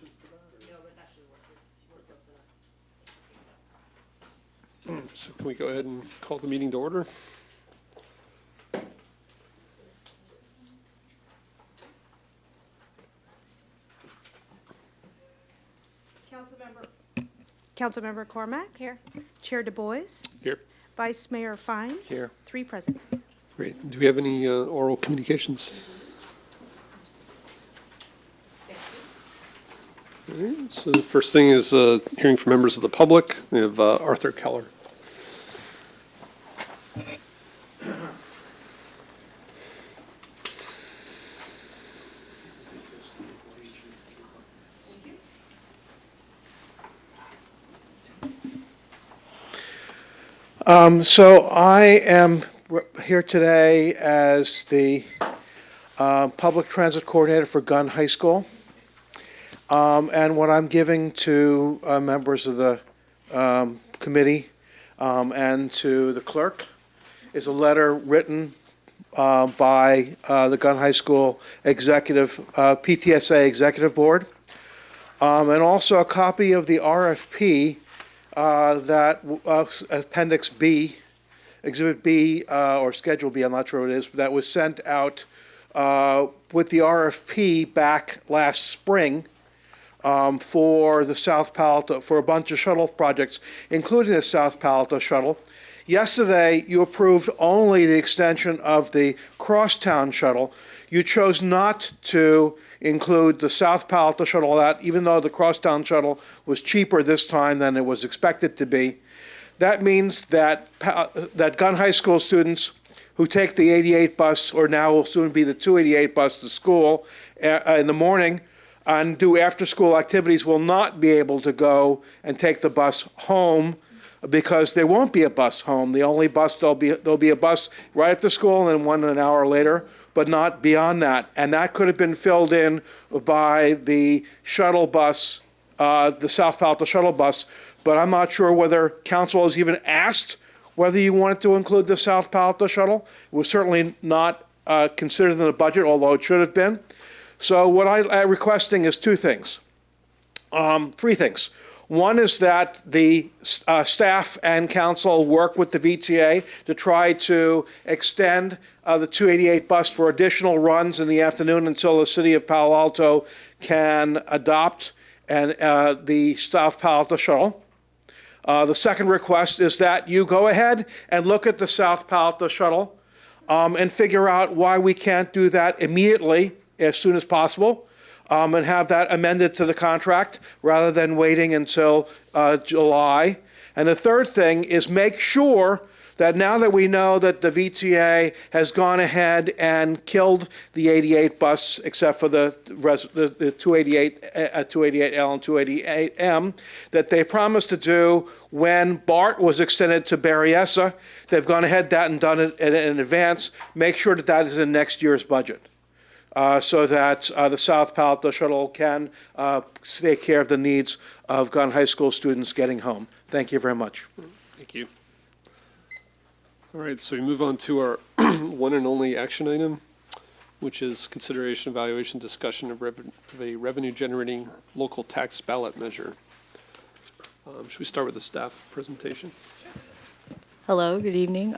extensions for that? No, but that should work. We're close enough. So can we go ahead and call the meeting to order? Councilmember Cormack. Here. Chair Du Bois. Here. Vice Mayor Fine. Here. 3 present. Great. Do we have any oral communications? All right, so the first thing is hearing from members of the public. We have Arthur Keller. So I am here today as the public transit coordinator for Gunn High School. And what I'm giving to members of the committee and to the clerk is a letter written by the Gunn High School PTSA Executive Board, and also a copy of the RFP that Appendix B, Exhibit B, or Schedule B, I'm not sure what it is, that was sent out with the RFP back last spring for the South Palo Alto, for a bunch of shuttle projects, including the South Palo Alto shuttle. Yesterday, you approved only the extension of the Crosstown shuttle. You chose not to include the South Palo Alto shuttle, that even though the Crosstown shuttle was cheaper this time than it was expected to be. That means that Gunn High School students who take the 88 bus, or now will soon be the 288 bus to school in the morning and do after-school activities will not be able to go and take the bus home, because there won't be a bus home. The only bus, there'll be a bus right after school and then one an hour later, but not beyond that. And that could have been filled in by the shuttle bus, the South Palo Alto shuttle bus, but I'm not sure whether council has even asked whether you wanted to include the South Palo Alto shuttle. It was certainly not considered in the budget, although it should have been. So what I'm requesting is three things. One is that the staff and council work with the VTA to try to extend the 288 bus for additional runs in the afternoon until the city of Palo Alto can adopt the South Palo Alto shuttle. The second request is that you go ahead and look at the South Palo Alto shuttle and figure out why we can't do that immediately as soon as possible. And have that amended to the contract rather than waiting until July. And the third thing is make sure that now that we know that the VTA has gone ahead and killed the 88 bus, except for the 288, 288L and 288M, that they promised to do when BART was extended to Berryessa. They've gone ahead and done it in advance. Make sure that that is in next year's budget. So that the South Palo Alto shuttle can take care of the needs of Gunn High School students getting home. Thank you very much. Thank you. All right, so we move on to our one and only action item, which is consideration, evaluation, discussion of a revenue-generating local tax ballot measure. Should we start with the staff presentation? Hello, good evening.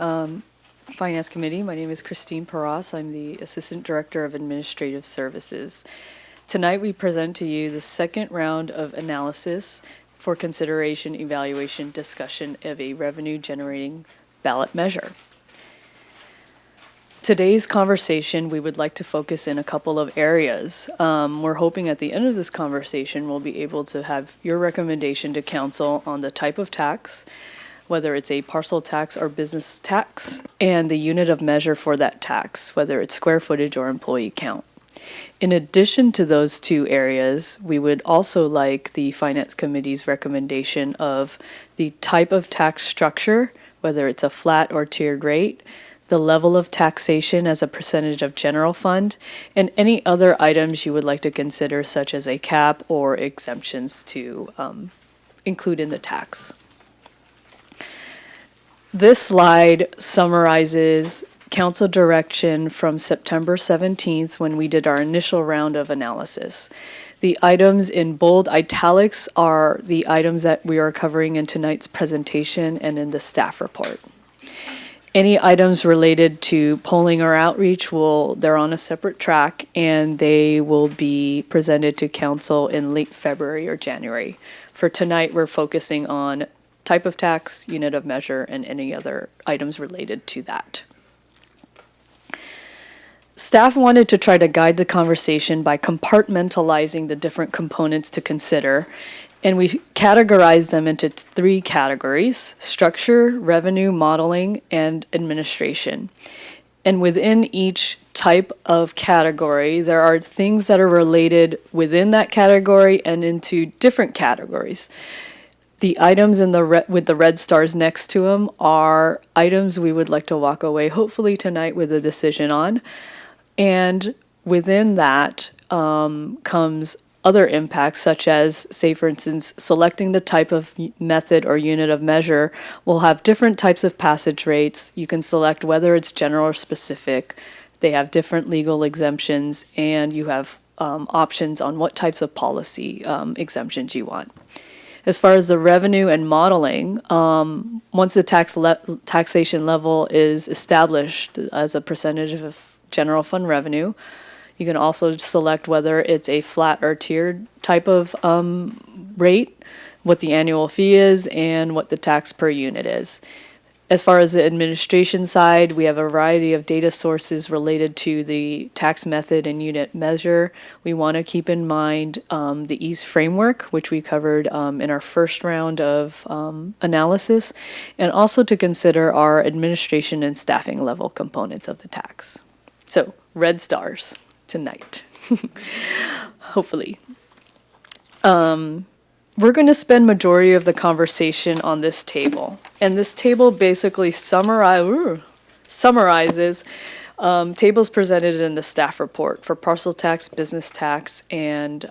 Finance Committee. My name is Christine Paras. I'm the Assistant Director of Administrative Services. Tonight we present to you the second round of analysis for consideration, evaluation, discussion of a revenue-generating ballot measure. Today's conversation, we would like to focus in a couple of areas. We're hoping at the end of this conversation we'll be able to have your recommendation to council on the type of tax, whether it's a parcel tax or business tax, and the unit of measure for that tax, whether it's square footage or employee count. In addition to those two areas, we would also like the Finance Committee's recommendation of the type of tax structure, whether it's a flat or tiered rate, the level of taxation as a percentage of general fund, and any other items you would like to consider, such as a cap or exemptions to include in the tax. This slide summarizes council direction from September 17th when we did our initial round of analysis. The items in bold italics are the items that we are covering in tonight's presentation and in the staff report. Any items related to polling or outreach they're on a separate track, and they will be presented to council in late February or January. For tonight, we're focusing on type of tax, unit of measure, and any other items related to that. Staff wanted to try to guide the conversation by compartmentalizing the different components to consider, and we categorized them into three categories: structure, revenue, modeling, and administration. And within each type of category, there are things that are related within that category and into different categories. The items in with the red stars next to them are items we would like to walk away, hopefully tonight, with a decision on. And within that comes other impacts, such as, say, for instance, selecting the type of method or unit of measure will have different types of passage rates. You can select whether it's general or specific. They have different legal exemptions, and you have options on what types of policy exemptions you want. As far as the revenue and modeling, once the taxation level is established as a percentage of general fund revenue, you can also select whether it's a flat or tiered type of rate, what the annual fee is, and what the tax per unit is. As far as the administration side, we have a variety of data sources related to the tax method and unit measure. We want to keep in mind the EASE framework, which we covered in our first round of analysis, and also to consider our administration and staffing level components of the tax. So, red stars tonight, hopefully. We're going to spend majority of the conversation on this table. And this table basically summarizes tables presented in the staff report for parcel tax, business tax, and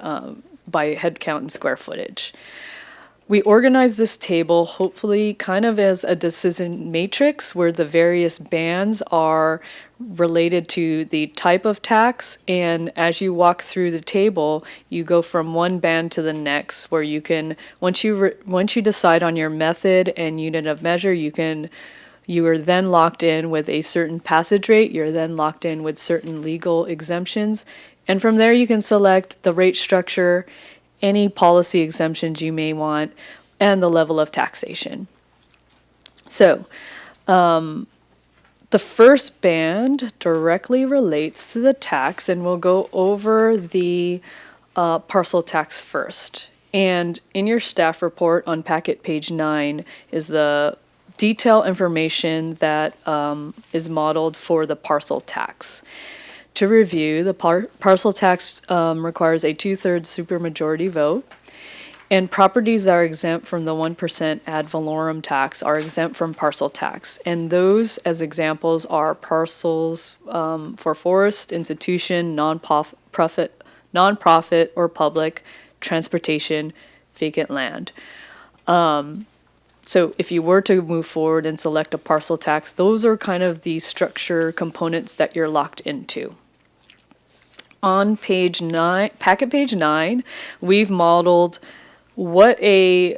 by head count and square footage. We organize this table hopefully kind of as a decision matrix where the various bands are related to the type of tax, and as you walk through the table, you go from one band to the next, where you can, once you decide on your method and unit of measure, you are then locked in with a certain passage rate, you're then locked in with certain legal exemptions, and from there you can select the rate structure, any policy exemptions you may want, and the level of taxation. So, the first band directly relates to the tax, and we'll go over the parcel tax first. And in your staff report on packet page 9 is the detailed information that is modeled for the parcel tax. To review, the parcel tax requires a 2/3 supermajority vote, and properties that are exempt from the 1% ad valorem tax are exempt from parcel tax. And those, as examples, are parcels for forest, institution, nonprofit or public, transportation, vacant land. So if you were to move forward and select a parcel tax, those are kind of the structure components that you're locked into. On page 9, packet page 9, we've modeled what a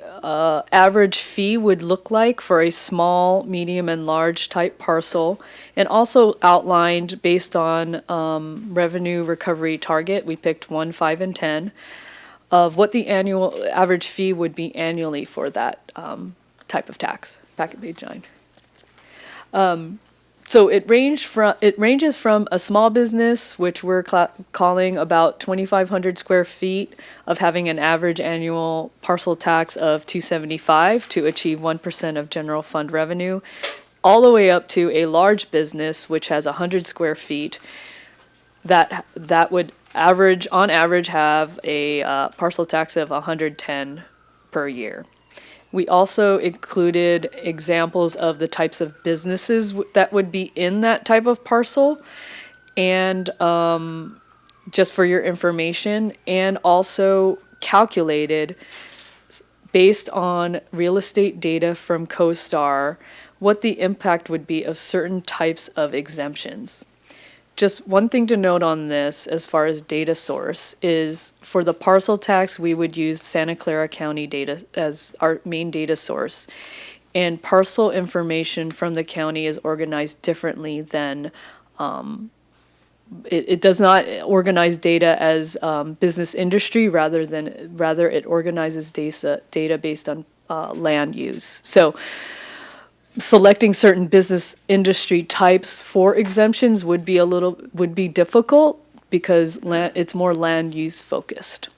average fee would look like for a small, medium, and large type parcel, and also outlined based on revenue recovery target. We picked 1, 5, and 10 of what the annual average fee would be annually for that type of tax. Packet page 9. So it ranges from a small business, which we're calling about 2,500 square feet, of having an average annual parcel tax of $275 to achieve 1% of general fund revenue, all the way up to a large business, which has 100 square feet, that would on average have a parcel tax of $110 per year. We also included examples of the types of businesses that would be in that type of parcel, and just for your information, and also calculated based on real estate data from CoStar what the impact would be of certain types of exemptions. just one thing to note on this as far as data source is for the parcel tax, we would use Santa Clara County data as our main data source. And parcel information from the county is organized differently than, it does not organize data as business industry rather it organizes data based on land use. So selecting certain business industry types for exemptions would be difficult because it's more land use focused.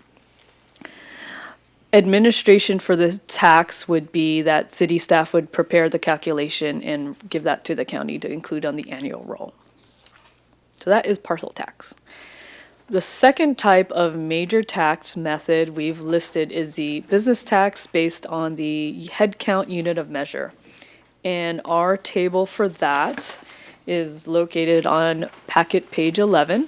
Administration for the tax would be that city staff would prepare the calculation and give that to the county to include on the annual roll. So that is parcel tax. The second type of major tax method we've listed is the business tax based on the head count unit of measure. And our table for that is located on packet page 11.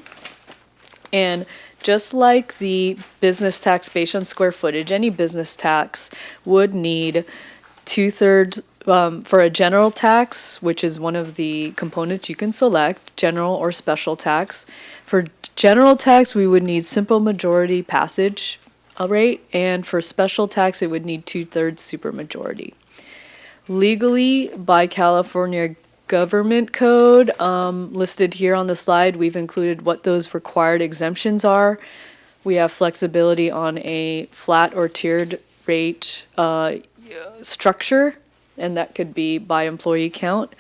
And just like the business tax based on square footage, any business tax would need 2/3 for a general tax, which is one of the components you can select, general or special tax. For general tax, we would need simple majority passage rate, and for special tax, it would need 2/3 supermajority. Legally, by California government code, listed here on the slide, we've included what those required exemptions are. We have flexibility on a flat or tiered rate structure, and that could be by employee count.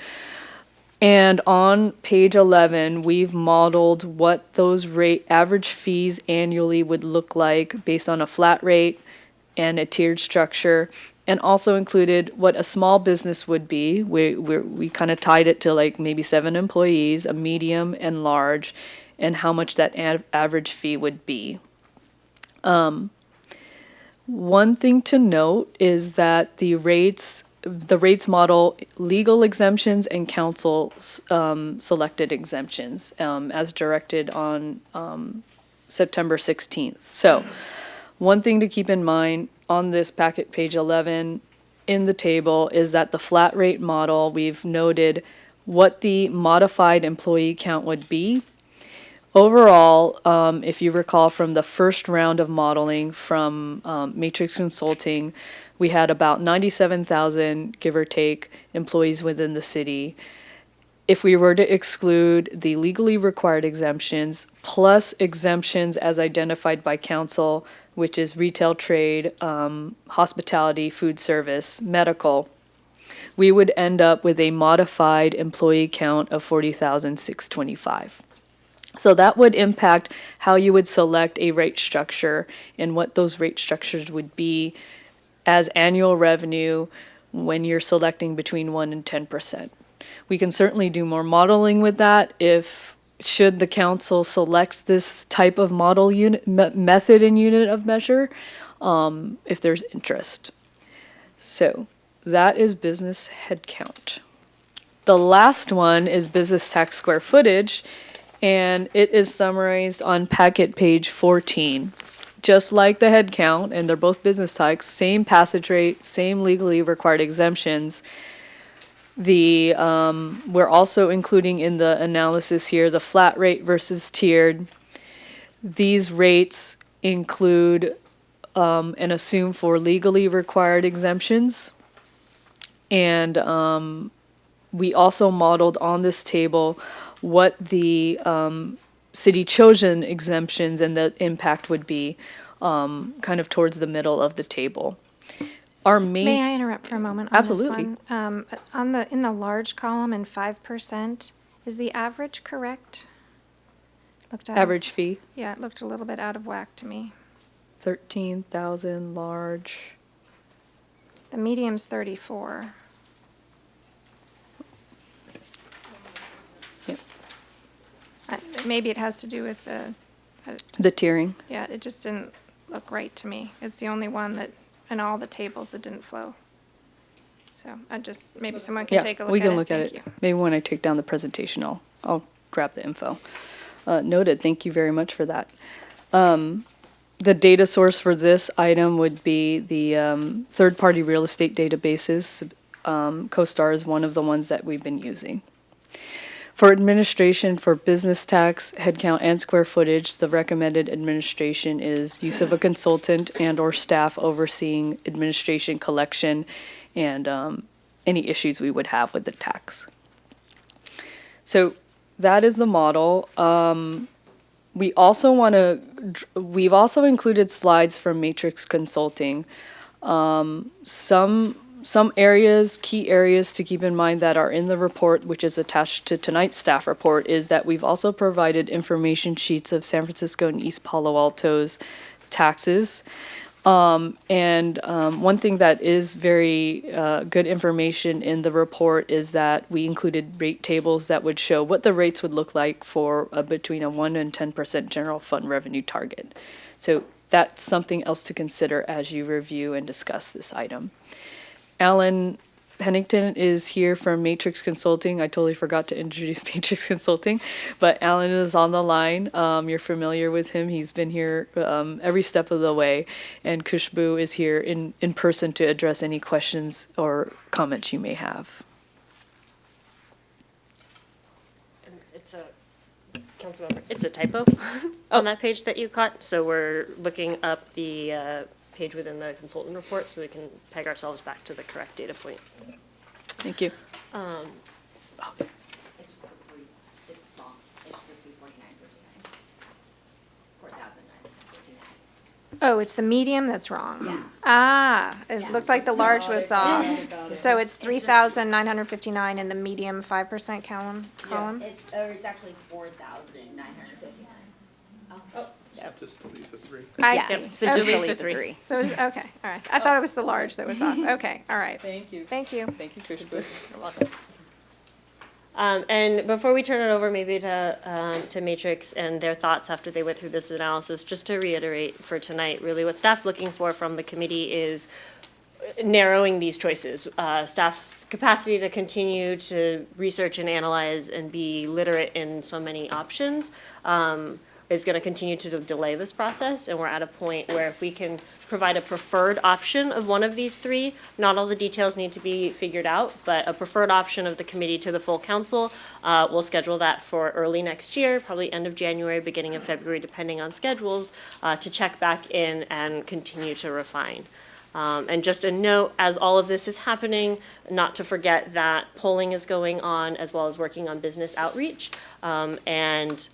And on page 11, we've modeled what those average fees annually would look like based on a flat rate and a tiered structure, and also included what a small business would be. We kind of tied it to like maybe 7 employees, a medium and large, and how much that average fee would be. One thing to note is that the rates model legal exemptions and council selected exemptions as directed on September 16th. So one thing to keep in mind on this packet, page 11, in the table, is that the flat rate model, we've noted what the modified employee count would be. Overall, if you recall from the first round of modeling from Matrix Consulting, we had about 97,000, give or take, employees within the city. If we were to exclude the legally required exemptions, plus exemptions as identified by council, which is retail trade, hospitality, food service, medical, we would end up with a modified employee count of 40,625. So that would impact how you would select a rate structure and what those rate structures would be as annual revenue when you're selecting between 1% and 10%. We can certainly do more modeling with that should the council select this type of model method and unit of measure, if there's interest. So that is business headcount. The last one is business tax square footage, and it is summarized on packet page 14. Just like the head count, and they're both business types, same passage rate, same legally required exemptions. We're also including in the analysis here the flat rate versus tiered. These rates include and assume for legally required exemptions. And we also modeled on this table what the city chosen exemptions and the impact would be kind of towards the middle of the table. Our main. May I interrupt for a moment on Absolutely. this one? In the large column in 5%, is the average correct? Looked out of- Average fee, Yeah, it looked a little bit out of whack to me. 13,000 large. The medium's 34. Yep. Maybe it has to do with The tiering. yeah, it just didn't look right to me. It's the only one that, in all the tables, that didn't flow. So maybe someone can Yeah, take a look at it. we can look at Thank it. you. Maybe when I take down the presentation, I'll grab the info. Noted, thank you very much for that. The data source for this item would be the third-party real estate databases. CoStar is one of the ones that we've been using. For administration for business tax, headcount, and square footage, the recommended administration is use of a consultant and/or staff overseeing administration, collection, and any issues we would have with the tax. So that is the model. We've also included slides from Matrix Consulting. Some areas, key areas to keep in mind that are in the report, which is attached to tonight's staff report, is that we've also provided information sheets of San Francisco and East Palo Alto's taxes. One thing that is very good information in the report is that we included rate tables that would show what the rates would look like for between a 1% and 10% general fund revenue target. So that's something else to consider as you review and discuss this item. Alan Pennington is here from Matrix Consulting. I totally forgot to introduce Matrix Consulting, but Alan is on the line. You're familiar with him. He's been here every step of the way. And Kushbu is here in person to address any questions or comments you may have. It's a, Councilmember, it's a typo on that page that you caught. So we're looking up the page within the consultant report so we can peg ourselves back to the correct data point. Thank you. It's just the three, it's wrong, it should just be 49.59. 4,959. Oh, it's the medium that's wrong. Yeah. Ah, it Yeah. looked like the large was off. So it's 3,959 in the medium 5% column? It's actually 4,959. Just delete the 3. I Yeah. see. So Okay. just delete the 3. So, okay, all right. I thought it was the large that was off. Okay, all right. Thank you. Thank you. Thank you, Kushbu. You're welcome. And before we turn it over maybe to Matrix and their thoughts after they went through this analysis, just to reiterate for tonight, really what staff's looking for from the committee is narrowing these choices. Staff's capacity to continue to research and analyze and be literate in so many options is going to continue to delay this process. And we're at a point where if we can provide a preferred option of one of these three, not all the details need to be figured out, but a preferred option of the committee to the full council, we'll schedule that for early next year, probably end of January, beginning of February, depending on schedules, to check back in and continue to refine. And just a note, as all of this is happening, not to forget that polling is going on as well as working on business outreach. And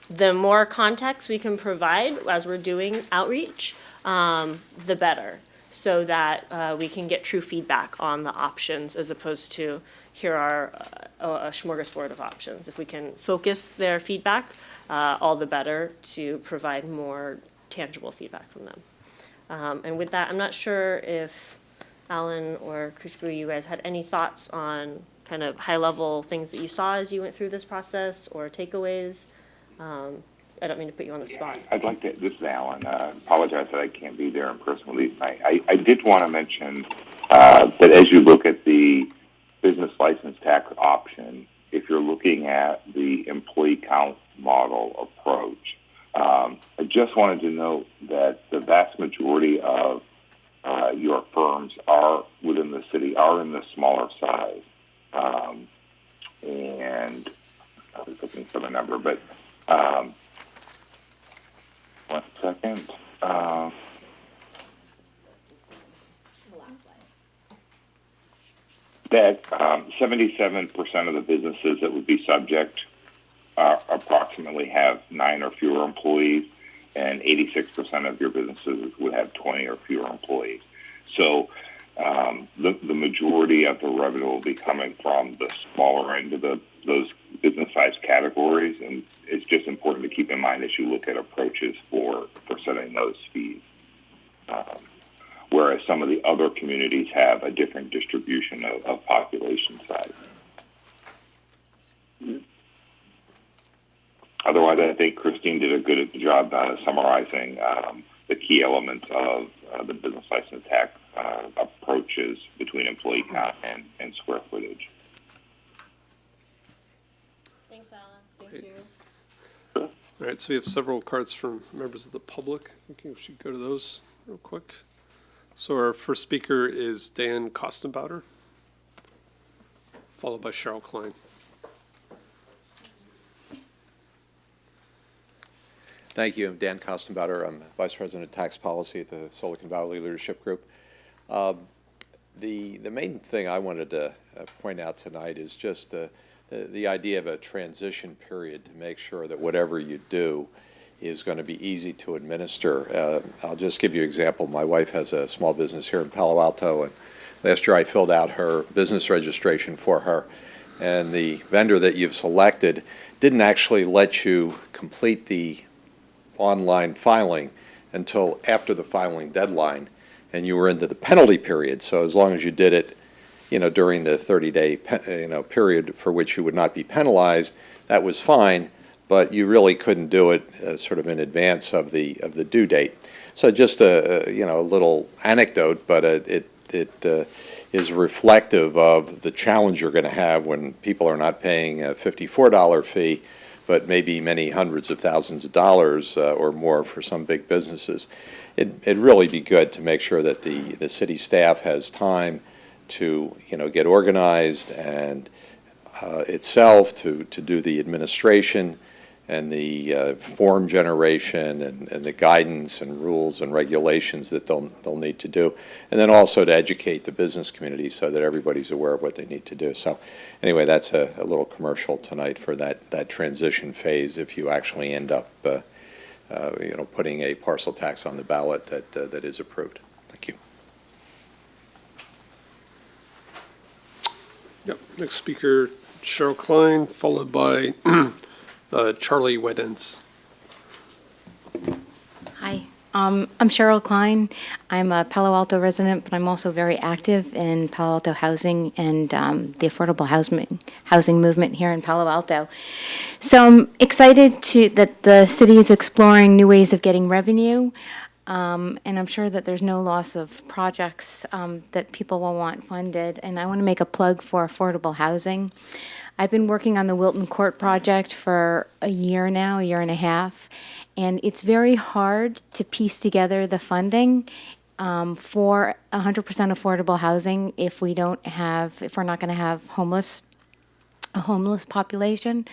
the more context we can provide as we're doing outreach, the better, so that we can get true feedback on the options as opposed to here are a smorgasbord of options. If we can focus their feedback, all the better to provide more tangible feedback from them. And with that, I'm not sure if Alan or Kushbu, you guys had any thoughts on kind of high-level things that you saw as you went through this process or takeaways. I don't mean to put you on the spot. I'd like to, this is Alan, apologize that I can't be there in person with you tonight. I did want to mention that as you look at the business license tax option, if you're looking at the employee count model approach, I just wanted to note that the vast majority of your firms are within the city, are in the smaller size. And I was looking for the number, but 1 second. The last slide. That 77% of the businesses that would be subject approximately have 9 or fewer employees, and 86% of your businesses would have 20 or fewer employees. So the majority of the revenue will be coming from the smaller end of those business size categories, and it's just important to keep in mind as you look at approaches for setting those fees. Whereas some of the other communities have a different distribution of population size. Otherwise, I think Christine did a good job summarizing the key elements of the business license tax approaches between employee count and square footage. Thanks, Alan. Thank you. All right, so we have several cards from members of the public. I think we should go to those real quick. So our first speaker is Dan Kostenbauer, followed by Cheryl Klein. Thank you. I'm Dan Kostenbauer. I'm Vice President of Tax Policy at the Silicon Valley Leadership Group. The main thing I wanted to point out tonight is just the idea of a transition period to make sure that whatever you do is going to be easy to administer. I'll just give you an example. My wife has a small business here in Palo Alto, and last year I filled out her business registration for her. And the vendor that you've selected didn't actually let you complete the online filing until after the filing deadline, and you were into the penalty period. So as long as you did it, during the 30-day, period for which you would not be penalized, that was fine. But you really couldn't do it sort of in advance of the due date. So just a little anecdote, but it is reflective of the challenge you're going to have when people are not paying a $54 fee, but maybe many hundreds of thousands of dollars or more for some big businesses. It'd really be good to make sure that the city staff has time to get organized and itself to do the administration and the form generation and the guidance and rules and regulations that they'll need to do, and then also to educate the business community so that everybody's aware of what they need to do. So anyway, that's a little commercial tonight for that transition phase if you actually end up putting a parcel tax on the ballot that is approved. Thank you. Yep. Next speaker, Cheryl Klein, followed by Charlie Wedens. Hi, I'm Cheryl Klein. I'm a Palo Alto resident, but I'm also very active in Palo Alto housing and the affordable housing movement here in Palo Alto. So I'm excited that the city is exploring new ways of getting revenue, and I'm sure that there's no loss of projects that people will want funded. And I want to make a plug for affordable housing. I've been working on the Wilton Court project for a year and a half, and it's very hard to piece together the funding for 100% affordable housing if we're not going to have a homeless population.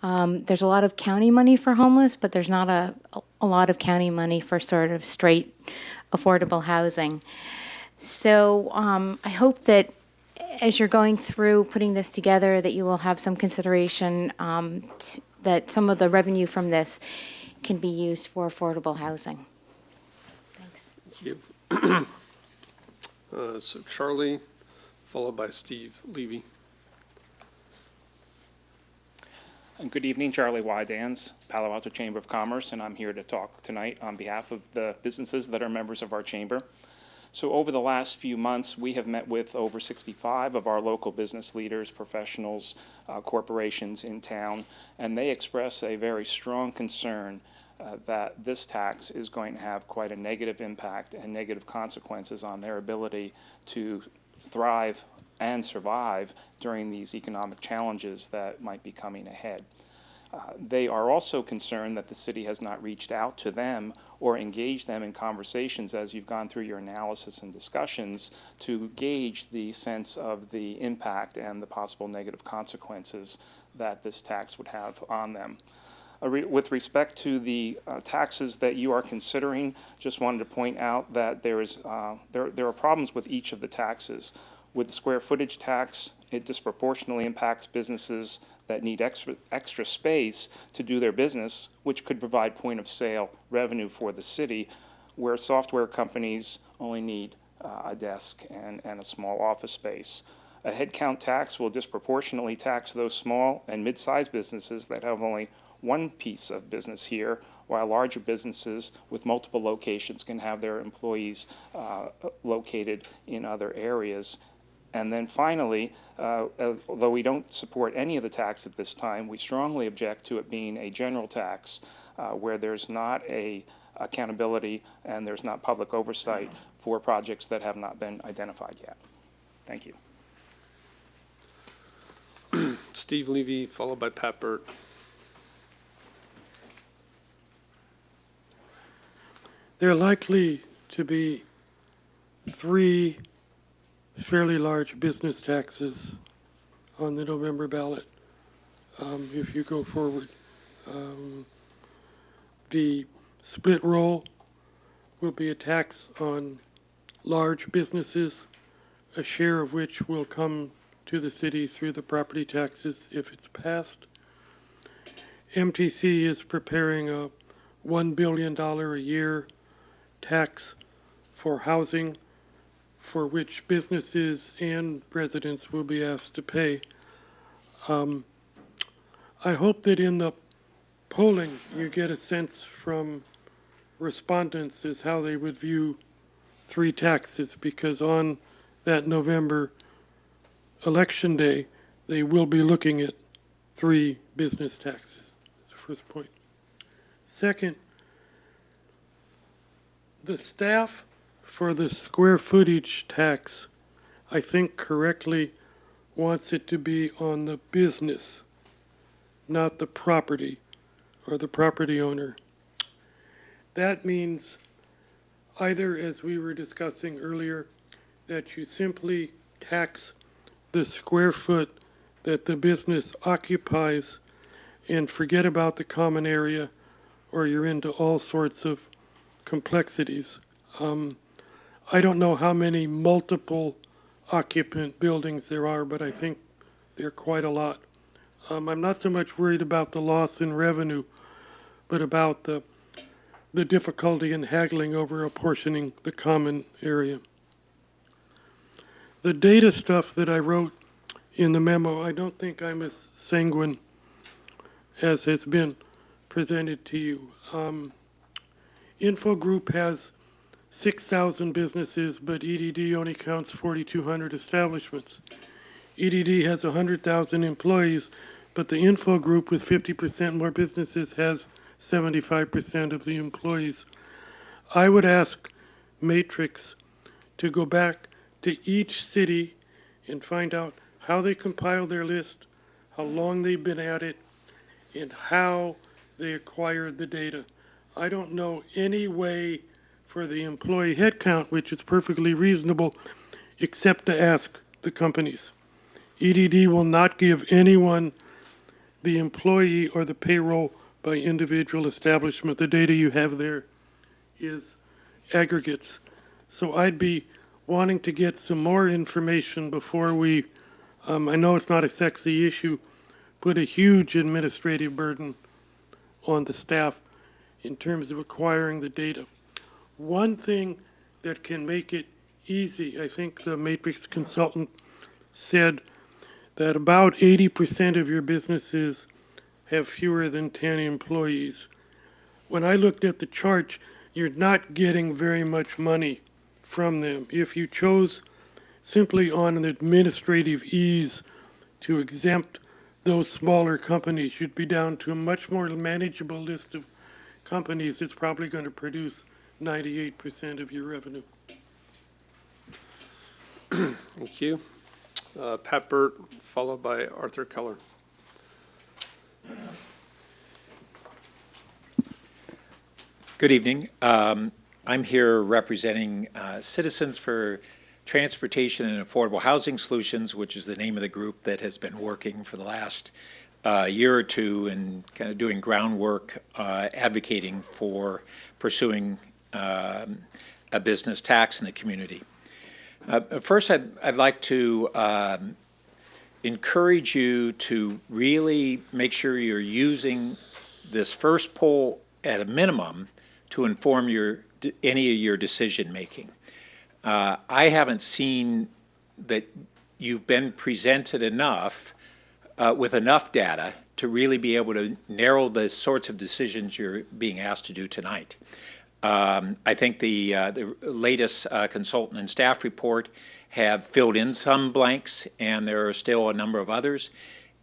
There's a lot of county money for homeless, but there's not a lot of county money for sort of straight affordable housing. So I hope that as you're going through putting this together, that you will have some consideration that some of the revenue from this can be used for affordable housing. Thanks. Thank you. So Charlie, followed by Steve Levy. Good evening, Charlie Wydans, Palo Alto Chamber of Commerce, and I'm here to talk tonight on behalf of the businesses that are members of our chamber. So over the last few months, we have met with over 65 of our local business leaders, professionals, corporations in town, and they express a very strong concern that this tax is going to have quite a negative impact and negative consequences on their ability to thrive and survive during these economic challenges that might be coming ahead. They are also concerned that the city has not reached out to them or engaged them in conversations as you've gone through your analysis and discussions to gauge the sense of the impact and the possible negative consequences that this tax would have on them. With respect to the taxes that you are considering, just wanted to point out that there are problems with each of the taxes. With the square footage tax, it disproportionately impacts businesses that need extra space to do their business, which could provide point of sale revenue for the city, where software companies only need a desk and a small office space. A headcount tax will disproportionately tax those small and mid-sized businesses that have only one piece of business here, while larger businesses with multiple locations can have their employees located in other areas. And then finally, although we don't support any of the tax at this time, we strongly object to it being a general tax where there's not a accountability and there's not public oversight for projects that have not been identified yet. Thank you. Steve Levy, followed by Pat Burt. There are likely to be 3 fairly large business taxes on the November ballot if you go forward. The split roll will be a tax on large businesses, a share of which will come to the city through the property taxes if it's passed. MTC is preparing a $1 billion a year tax for housing, for which businesses and residents will be asked to pay. I hope that in the polling you get a sense from respondents as how they would view three taxes, because on that November election day, they will be looking at three business taxes. That's the first point. Second, the staff for the square footage tax, I think correctly wants it to be on the business, not the property or the property owner. That means either, as we were discussing earlier, that you simply tax the square foot that the business occupies and forget about the common area, or you're into all sorts of complexities. I don't know how many multiple occupant buildings there are, but I think there are quite a lot. I'm not so much worried about the loss in revenue, but about the difficulty in haggling over apportioning the common area. The data stuff that I wrote in the memo, I don't think I'm as sanguine as has been presented to you. Info Group has 6,000 businesses, but EDD only counts 4,200 establishments. EDD has 100,000 employees, but the Info Group with 50% more businesses has 75% of the employees. I would ask Matrix to go back to each city and find out how they compiled their list, how long they've been at it, and how they acquired the data. I don't know any way for the employee headcount, which is perfectly reasonable, except to ask the companies. EDD will not give anyone the employee or the payroll by individual establishment. The data you have there is aggregates. So I'd be wanting to get some more information before we, I know it's not a sexy issue, put a huge administrative burden on the staff in terms of acquiring the data. One thing that can make it easy, I think the Matrix consultant said that about 80% of your businesses have fewer than 10 employees. When I looked at the chart, you're not getting very much money from them. If you chose simply on an administrative ease to exempt those smaller companies, you'd be down to a much more manageable list of companies that's probably going to produce 98% of your revenue. Thank you. Pat Burt, followed by Arthur Keller. Good evening. I'm here representing Citizens for Transportation and Affordable Housing Solutions, which is the name of the group that has been working for the last year or two and kind of doing groundwork, advocating for pursuing a business tax in the community. First, I'd like to encourage you to really make sure you're using this first poll at a minimum to inform any of your decision making. I haven't seen that you've been presented enough with enough data to really be able to narrow the sorts of decisions you're being asked to do tonight. I think the latest consultant and staff report have filled in some blanks, and there are still a number of others.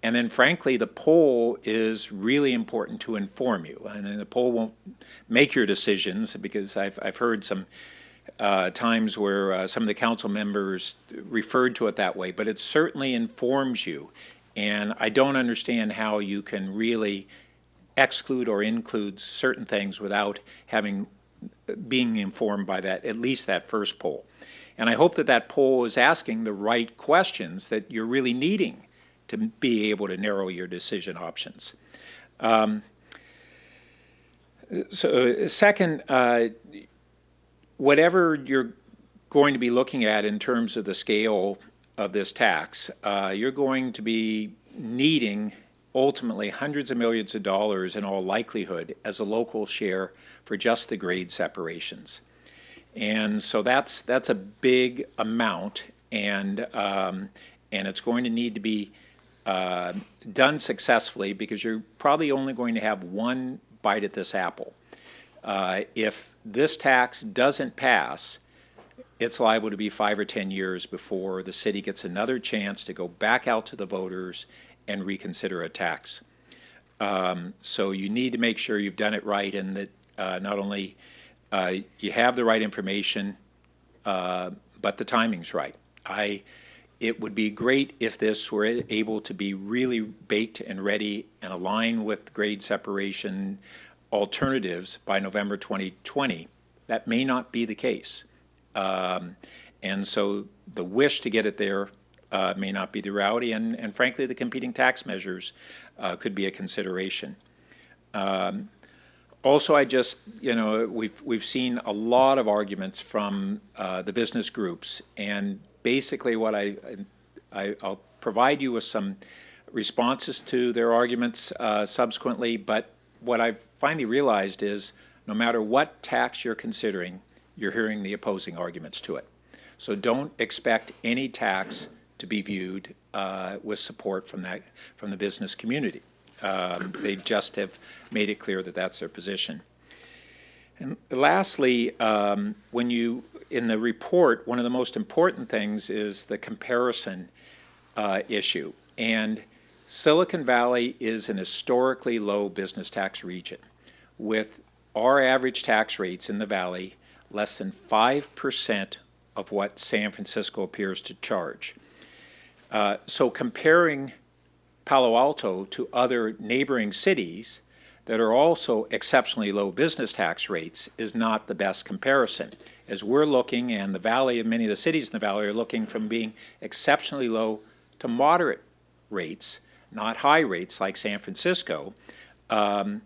And then, frankly, the poll is really important to inform you. And then the poll won't make your decisions, because I've heard some times where some of the council members referred to it that way, but it certainly informs you. And I don't understand how you can really exclude or include certain things without being informed by that, at least that first poll. And I hope that that poll is asking the right questions that you're really needing to be able to narrow your decision options. So second, whatever you're going to be looking at in terms of the scale of this tax, you're going to be needing ultimately hundreds of millions of dollars in all likelihood as a local share for just the grade separations. And so that's a big amount, and it's going to need to be done successfully because you're probably only going to have one bite at this apple. If this tax doesn't pass, it's liable to be 5 or 10 years before the city gets another chance to go back out to the voters and reconsider a tax. So you need to make sure you've done it right and that not only you have the right information, but the timing's right. It would be great if this were able to be really baked and ready and align with grade separation alternatives by November 2020. That may not be the case. And so the wish to get it there may not be the reality, and frankly, the competing tax measures could be a consideration. Also, we've seen a lot of arguments from the business groups, and basically what I'll provide you with some responses to their arguments subsequently, but what I've finally realized is no matter what tax you're considering, you're hearing the opposing arguments to it. So don't expect any tax to be viewed with support from the business community. They just have made it clear that that's their position. And lastly, in the report, one of the most important things is the comparison issue. And Silicon Valley is an historically low business tax region, with our average tax rates in the Valley less than 5% of what San Francisco appears to charge. So comparing Palo Alto to other neighboring cities that are also exceptionally low business tax rates is not the best comparison. As we're looking, and the Valley and many of the cities in the Valley are looking from being exceptionally low to moderate rates, not high rates like San Francisco. San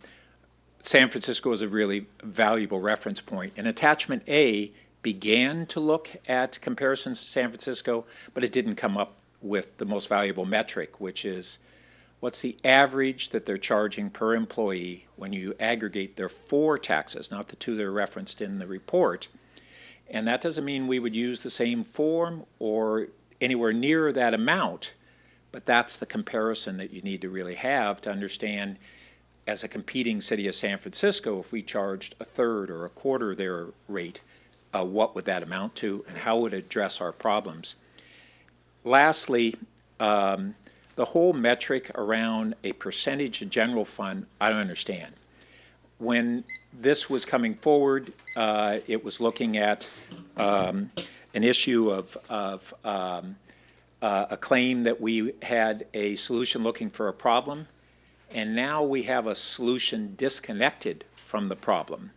Francisco is a really valuable reference point. And Attachment A began to look at comparisons to San Francisco, but it didn't come up with the most valuable metric, which is what's the average that they're charging per employee when you aggregate their 4 taxes, not the 2 that are referenced in the report. And that doesn't mean we would use the same form or anywhere near that amount, but that's the comparison that you need to really have to understand, as a competing city of San Francisco, if we charged a third or a quarter their rate, what would that amount to and how would it address our problems? Lastly, the whole metric around a percentage of general fund, I don't understand. When this was coming forward, it was looking at an issue of a claim that we had a solution looking for a problem, and now we have a solution disconnected from the problem,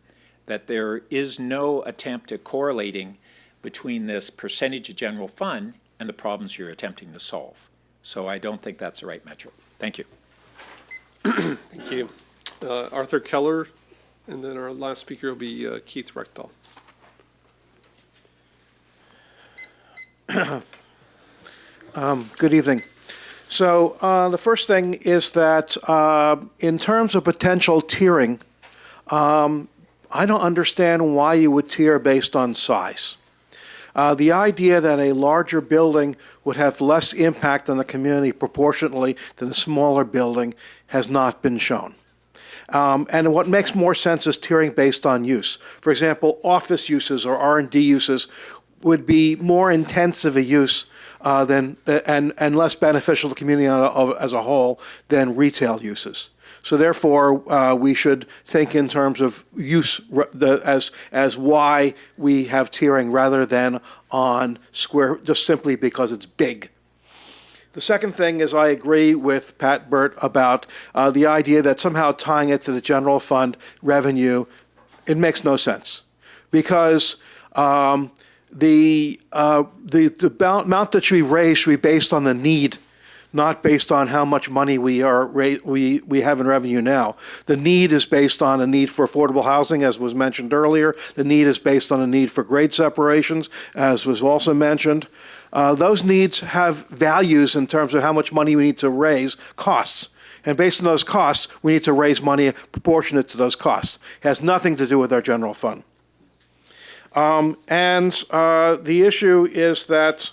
that there is no attempt at correlating between this percentage of general fund and the problems you're attempting to solve. So I don't think that's the right metric. Thank you. Thank you. Arthur Keller, and then our last speaker will be Keith Rechdahl. Good evening. So the first thing is that in terms of potential tiering, I don't understand why you would tier based on size. The idea that a larger building would have less impact on the community proportionately than a smaller building has not been shown. And what makes more sense is tiering based on use. For example, office uses or R&D uses would be more intensive a use and less beneficial to the community as a whole than retail uses. So therefore, we should think in terms of use as why we have tiering rather than on square, just simply because it's big. The second thing is I agree with Pat Burt about the idea that somehow tying it to the general fund revenue, it makes no sense. Because the amount that should be raised should be based on the need, not based on how much money we have in revenue now. The need is based on a need for affordable housing, as was mentioned earlier. The need is based on a need for grade separations, as was also mentioned. Those needs have values in terms of how much money we need to raise, costs. And based on those costs, we need to raise money proportionate to those costs. It has nothing to do with our general fund. The issue is that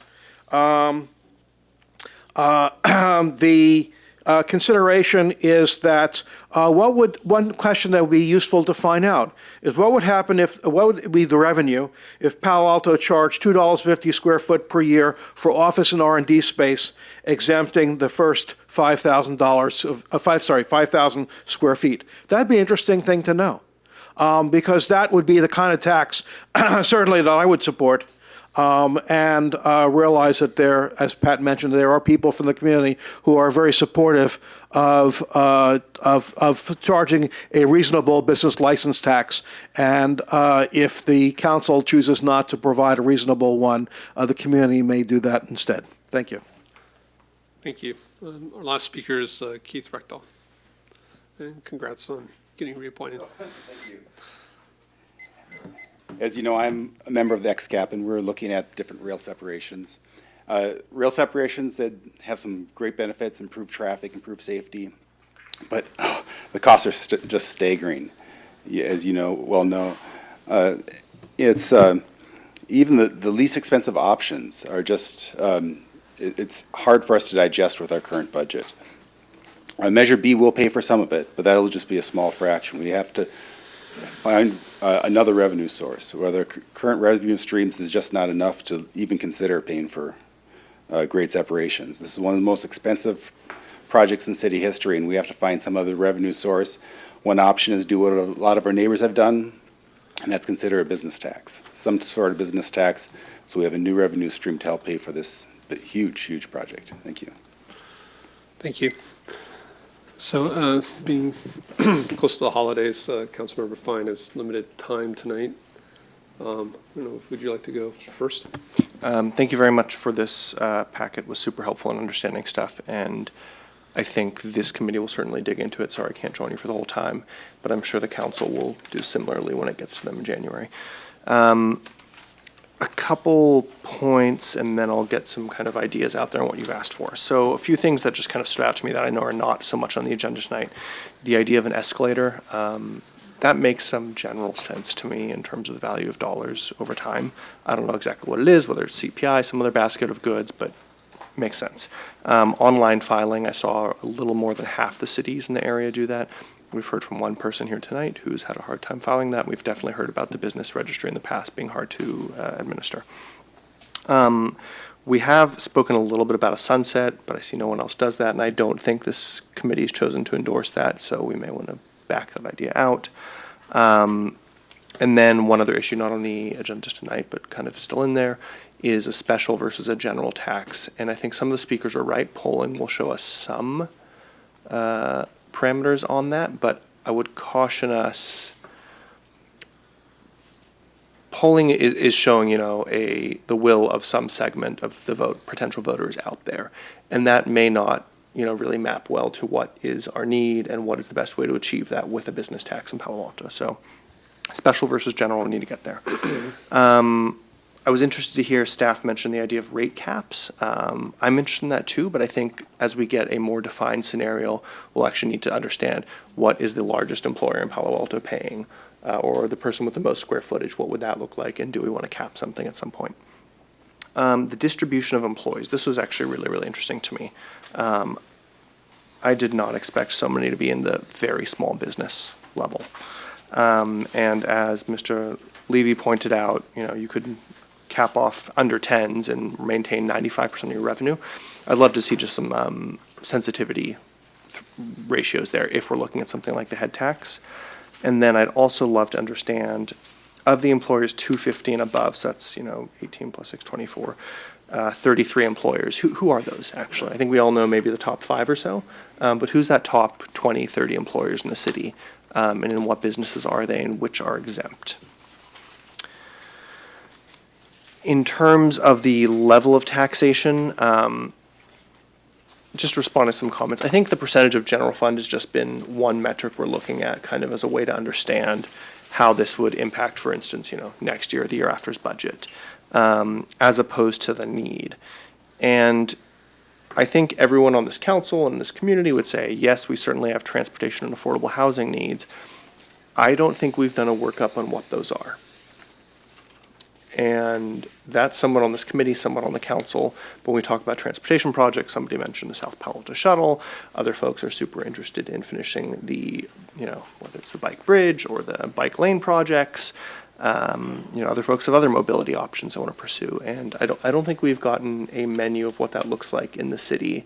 the consideration is that one question that would be useful to find out is what would be the revenue if Palo Alto charged $2.50 square foot per year for office and R&D space, exempting the first $5,000 5,000 square feet. That'd be an interesting thing to know, because that would be the kind of tax certainly that I would support. Realize that as Pat mentioned, there are people from the community who are very supportive of charging a reasonable business license tax. And if the council chooses not to provide a reasonable one, the community may do that instead. Thank you. Thank you. Our last speaker is Keith Rechtel. And congrats on getting reappointed. Thank you. As you know, I'm a member of the XCAP, and we're looking at different rail separations. Rail separations that have some great benefits, improve traffic, improve safety, but the costs are just staggering. As you know, it's even the least expensive options are just, it's hard for us to digest with our current budget. Measure B will pay for some of it, but that'll just be a small fraction. We have to find another revenue source, whether current revenue streams is just not enough to even consider paying for grade separations. This is one of the most expensive projects in city history, and we have to find some other revenue source. One option is do what a lot of our neighbors have done, and that's consider a business tax, some sort of business tax, so we have a new revenue stream to help pay for this huge, huge project. Thank you. Thank you. So, being close to the holidays, Councilmember Fine has limited time tonight. Would you like to go first? Thank you very much for this packet. It was super helpful in understanding stuff, and I think this committee will certainly dig into it. Sorry I can't join you for the whole time, but I'm sure the council will do similarly when it gets to them in January. A couple points, and then I'll get some kind of ideas out there on what you've asked for. So a few things that just kind of stood out to me that I know are not so much on the agenda tonight. The idea of an escalator, that makes some general sense to me in terms of the value of dollars over time. I don't know exactly what it is, whether it's CPI, some other basket of goods, but it makes sense. Online filing, I saw a little more than half the cities in the area do that. We've heard from one person here tonight who's had a hard time filing that. We've definitely heard about the business registry in the past being hard to administer. We have spoken a little bit about a sunset, but I see no one else does that, and I don't think this committee has chosen to endorse that, so we may want to back that idea out. And then one other issue, not on the agenda tonight, but kind of still in there, is a special versus a general tax. And I think some of the speakers are right. Polling will show us some parameters on that, but I would caution us. Polling is showing, the will of some segment of the potential voters out there, and that may not, really map well to what is our need and what is the best way to achieve that with a business tax in Palo Alto. So, special versus general, we need to get there. I was interested to hear staff mention the idea of rate caps. I'm interested in that too, but I think as we get a more defined scenario, we'll actually need to understand what is the largest employer in Palo Alto paying, or the person with the most square footage, what would that look like, and do we want to cap something at some point? The distribution of employees, this was actually really, really interesting to me. I did not expect so many to be in the very small business level. And as Mr. Levy pointed out, you could cap off under 10s and maintain 95% of your revenue. I'd love to see just some sensitivity ratios there if we're looking at something like the head tax. And then I'd also love to understand, of the employers 250 and above, so that's 18 plus 6, 24, 33 employers. Who are those actually? I think we all know maybe the top 5 or so, but who's that top 20, 30 employers in the city, and in what businesses are they and which are exempt? In terms of the level of taxation, just respond to some comments. I think the percentage of general fund has just been one metric we're looking at kind of as a way to understand how this would impact, for instance, next year or the year after's budget, as opposed to the need. And I think everyone on this council and this community would say, yes, we certainly have transportation and affordable housing needs. I don't think we've done a workup on what those are. And that's somewhat on this committee, somewhat on the council. But when we talk about transportation projects, somebody mentioned the South Palo Alto shuttle. Other folks are super interested in finishing the, whether it's the bike bridge or the bike lane projects. Other folks have other mobility options they want to pursue. And I don't think we've gotten a menu of what that looks like in the city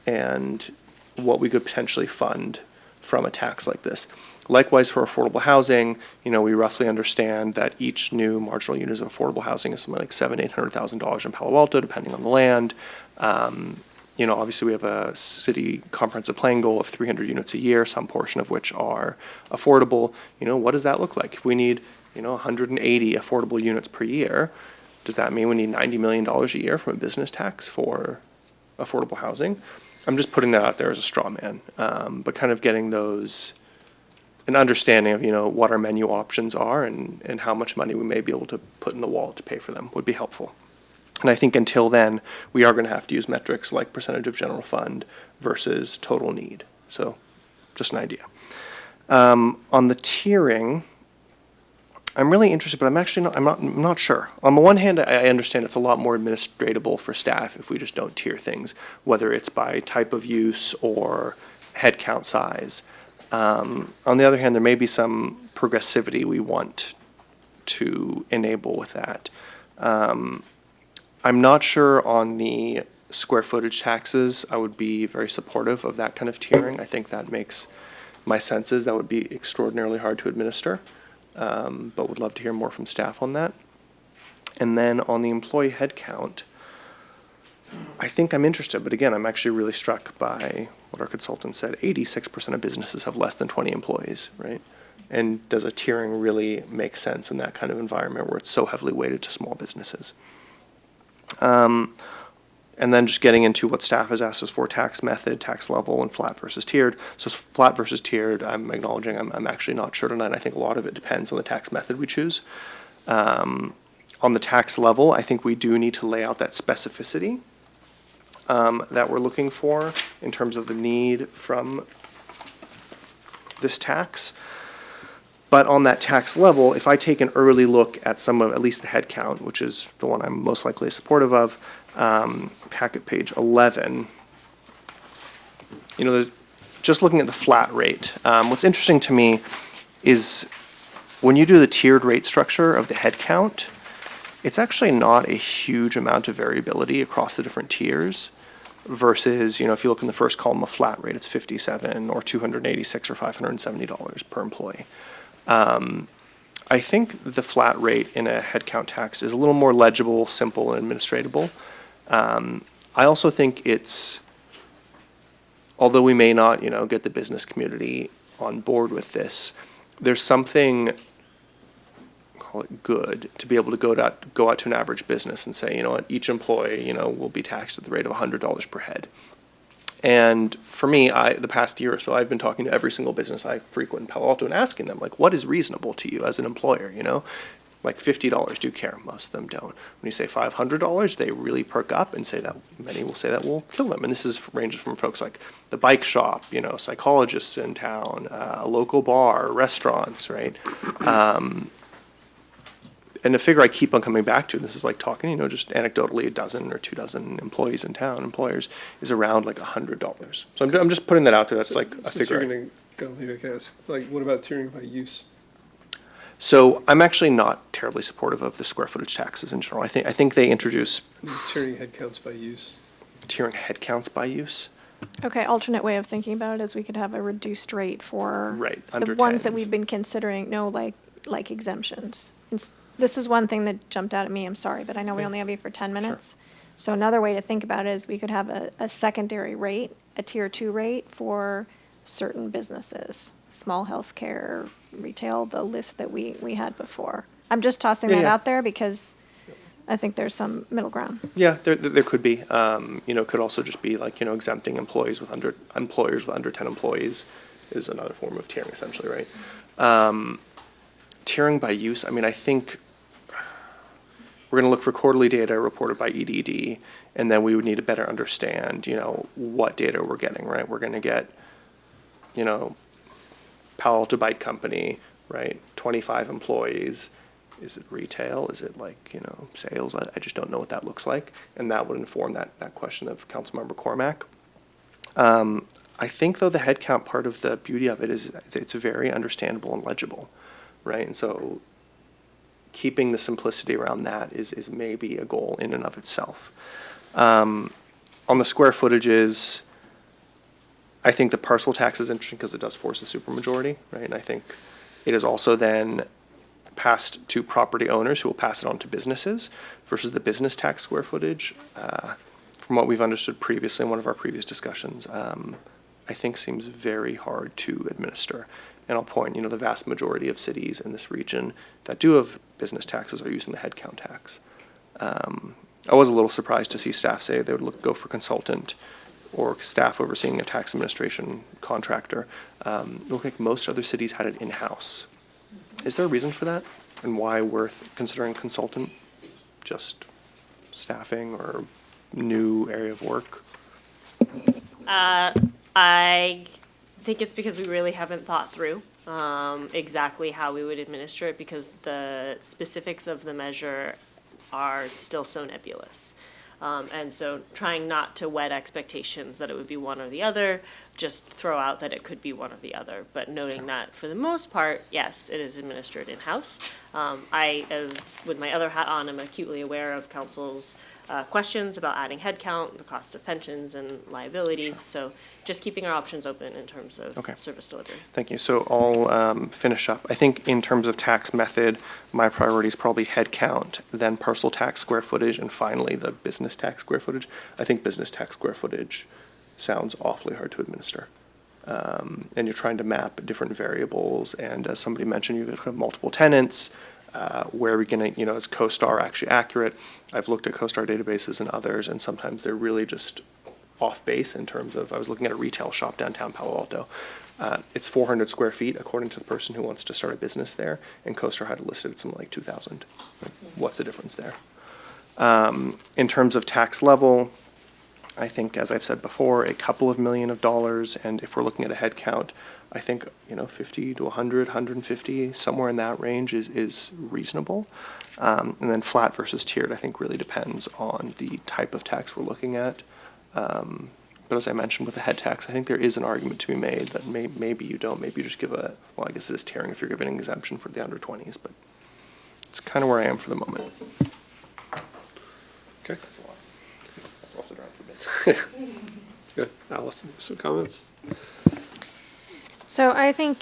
and what we could potentially fund from a tax like this. Likewise, for affordable housing, we roughly understand that each new marginal unit of affordable housing is something like $700,000-800,000 in Palo Alto, depending on the land. Obviously, we have a city comprehensive plan goal of 300 units a year, some portion of which are affordable. What does that look like? If we need, 180 affordable units per year, does that mean we need $90 million a year from a business tax for affordable housing? I'm just putting that out there as a straw man, but kind of getting an understanding of, what our menu options are and how much money we may be able to put in the wallet to pay for them would be helpful. And I think until then, we are going to have to use metrics like percentage of general fund versus total need. So just an idea. On the tiering, I'm really interested, but I'm not sure. On the one hand, I understand it's a lot more administratable for staff if we just don't tier things, whether it's by type of use or headcount size. On the other hand, there may be some progressivity we want to enable with that. I'm not sure on the square footage taxes. I would be very supportive of that kind of tiering. I think that makes my senses that would be extraordinarily hard to administer, but would love to hear more from staff on that. And then on the employee headcount, I think I'm interested, but again, I'm actually really struck by what our consultant said. 86% of businesses have less than 20 employees, right? And does a tiering really make sense in that kind of environment where it's so heavily weighted to small businesses? And then just getting into what staff has asked us for: tax method, tax level, and flat versus tiered. So flat versus tiered, I'm acknowledging I'm actually not sure tonight. I think a lot of it depends on the tax method we choose. On the tax level, I think we do need to lay out that specificity that we're looking for in terms of the need from this tax. But on that tax level, if I take an early look at some of, at least the head count, which is the one I'm most likely supportive of, packet page 11, just looking at the flat rate, what's interesting to me is when you do the tiered rate structure of the head count, it's actually not a huge amount of variability across the different tiers versus, if you look in the first column of flat rate, it's 57 or 286 or $570 per employee. I think the flat rate in a headcount tax is a little more legible, simple, and administratable. I also think it's, although we may not, get the business community on board with this, there's something, call it good, to be able to go out to an average business and say, each employee, will be taxed at the rate of $100 per head. And for me, the past year or so, I've been talking to every single business I frequent in Palo Alto and asking them, what is reasonable to you as an employer, Like $50, do you care? Most of them don't. When you say $500, they really perk up and say that, many will say that will kill them. And this ranges from folks like the bike shop, psychologists in town, a local bar, restaurants, right? And the figure I keep on coming back to, this is like talking, just anecdotally, a dozen or 24 employees in town, employers, is around like $100. So I'm just putting that out there. That's like a Since figure. you're going to go, maybe I can ask, what about tiering by use? So I'm actually not terribly supportive of the square footage taxes in general. I think they introduce Tiering headcounts by use. tiering headcounts by use. Okay, alternate way of thinking about it is we could have a reduced rate for under the ones that 10s. we've been considering, like exemptions. This is one thing that jumped out at me, I'm sorry, but I know we only have you for 10 minutes. So another way to think about it is we could have a secondary rate, a tier 2 rate for certain businesses, small healthcare, retail, the list that we had before. I'm just tossing that out there because I think there's some middle ground. Yeah, there could be. It could also just be like, exempting employers with under 10 employees is another form of tiering essentially, right? Tiering by use, I mean, I think we're going to look for quarterly data reported by EDD, and then we would need to better understand, what data we're getting, right? We're going to get, Palo Alto Bike Company, right? 25 employees. Is it retail? Is it like, sales? I just don't know what that looks like. And that would inform that question of Councilmember Cormack. I think, though, the headcount part of the beauty of it is it's very understandable and legible, right? And so keeping the simplicity around that is maybe a goal in and of itself. On the square footages, I think the parcel tax is interesting because it does force a supermajority, right? And I think it is also then passed to property owners who will pass it on to businesses versus the business tax square footage. From what we've understood previously in one of our previous discussions, I think seems very hard to administer. And I'll point, the vast majority of cities in this region that do have business taxes are using the headcount tax. I was a little surprised to see staff say they would go for consultant or staff overseeing a tax administration contractor. It looked like most other cities had it in-house. Is there a reason for that? And why worth considering consultant? Just staffing or new area of work? I think it's because we really haven't thought through exactly how we would administer it, because the specifics of the measure are still so nebulous. And so trying not to whet expectations that it would be one or the other, just throw out that it could be one or the other. But noting that for the most part, yes, it is administered in-house. I, as with my other hat on, am acutely aware of council's questions about adding headcount, the cost of pensions and liabilities. So just keeping our options open in terms of service delivery. Thank you. So I'll finish up. I think in terms of tax method, my priority is probably head count, then parcel tax square footage, and finally the business tax square footage. I think business tax square footage sounds awfully hard to administer. And you're trying to map different variables. And as somebody mentioned, you could have multiple tenants. Where are we going to, is CoStar actually accurate? I've looked at CoStar databases and others, and sometimes they're really just off base in terms of, I was looking at a retail shop downtown Palo Alto. It's 400 square feet according to the person who wants to start a business there, and CoStar had it listed at something like 2,000. What's the difference there? In terms of tax level, I think, as I've said before, a couple of $1 million, and if we're looking at a head count, I think, 50 to 100, 150, somewhere in that range is reasonable. And then flat versus tiered, I think, really depends on the type of tax we're looking at. But as I mentioned with the head tax, I think there is an argument to be made that maybe you don't, maybe you just give well, I guess it is tiering if you're giving an exemption for the under 20s, but it's kind of where I am for the moment. Okay. That's a lot. I'll sit around for a bit. Good. Allison, some comments? So I think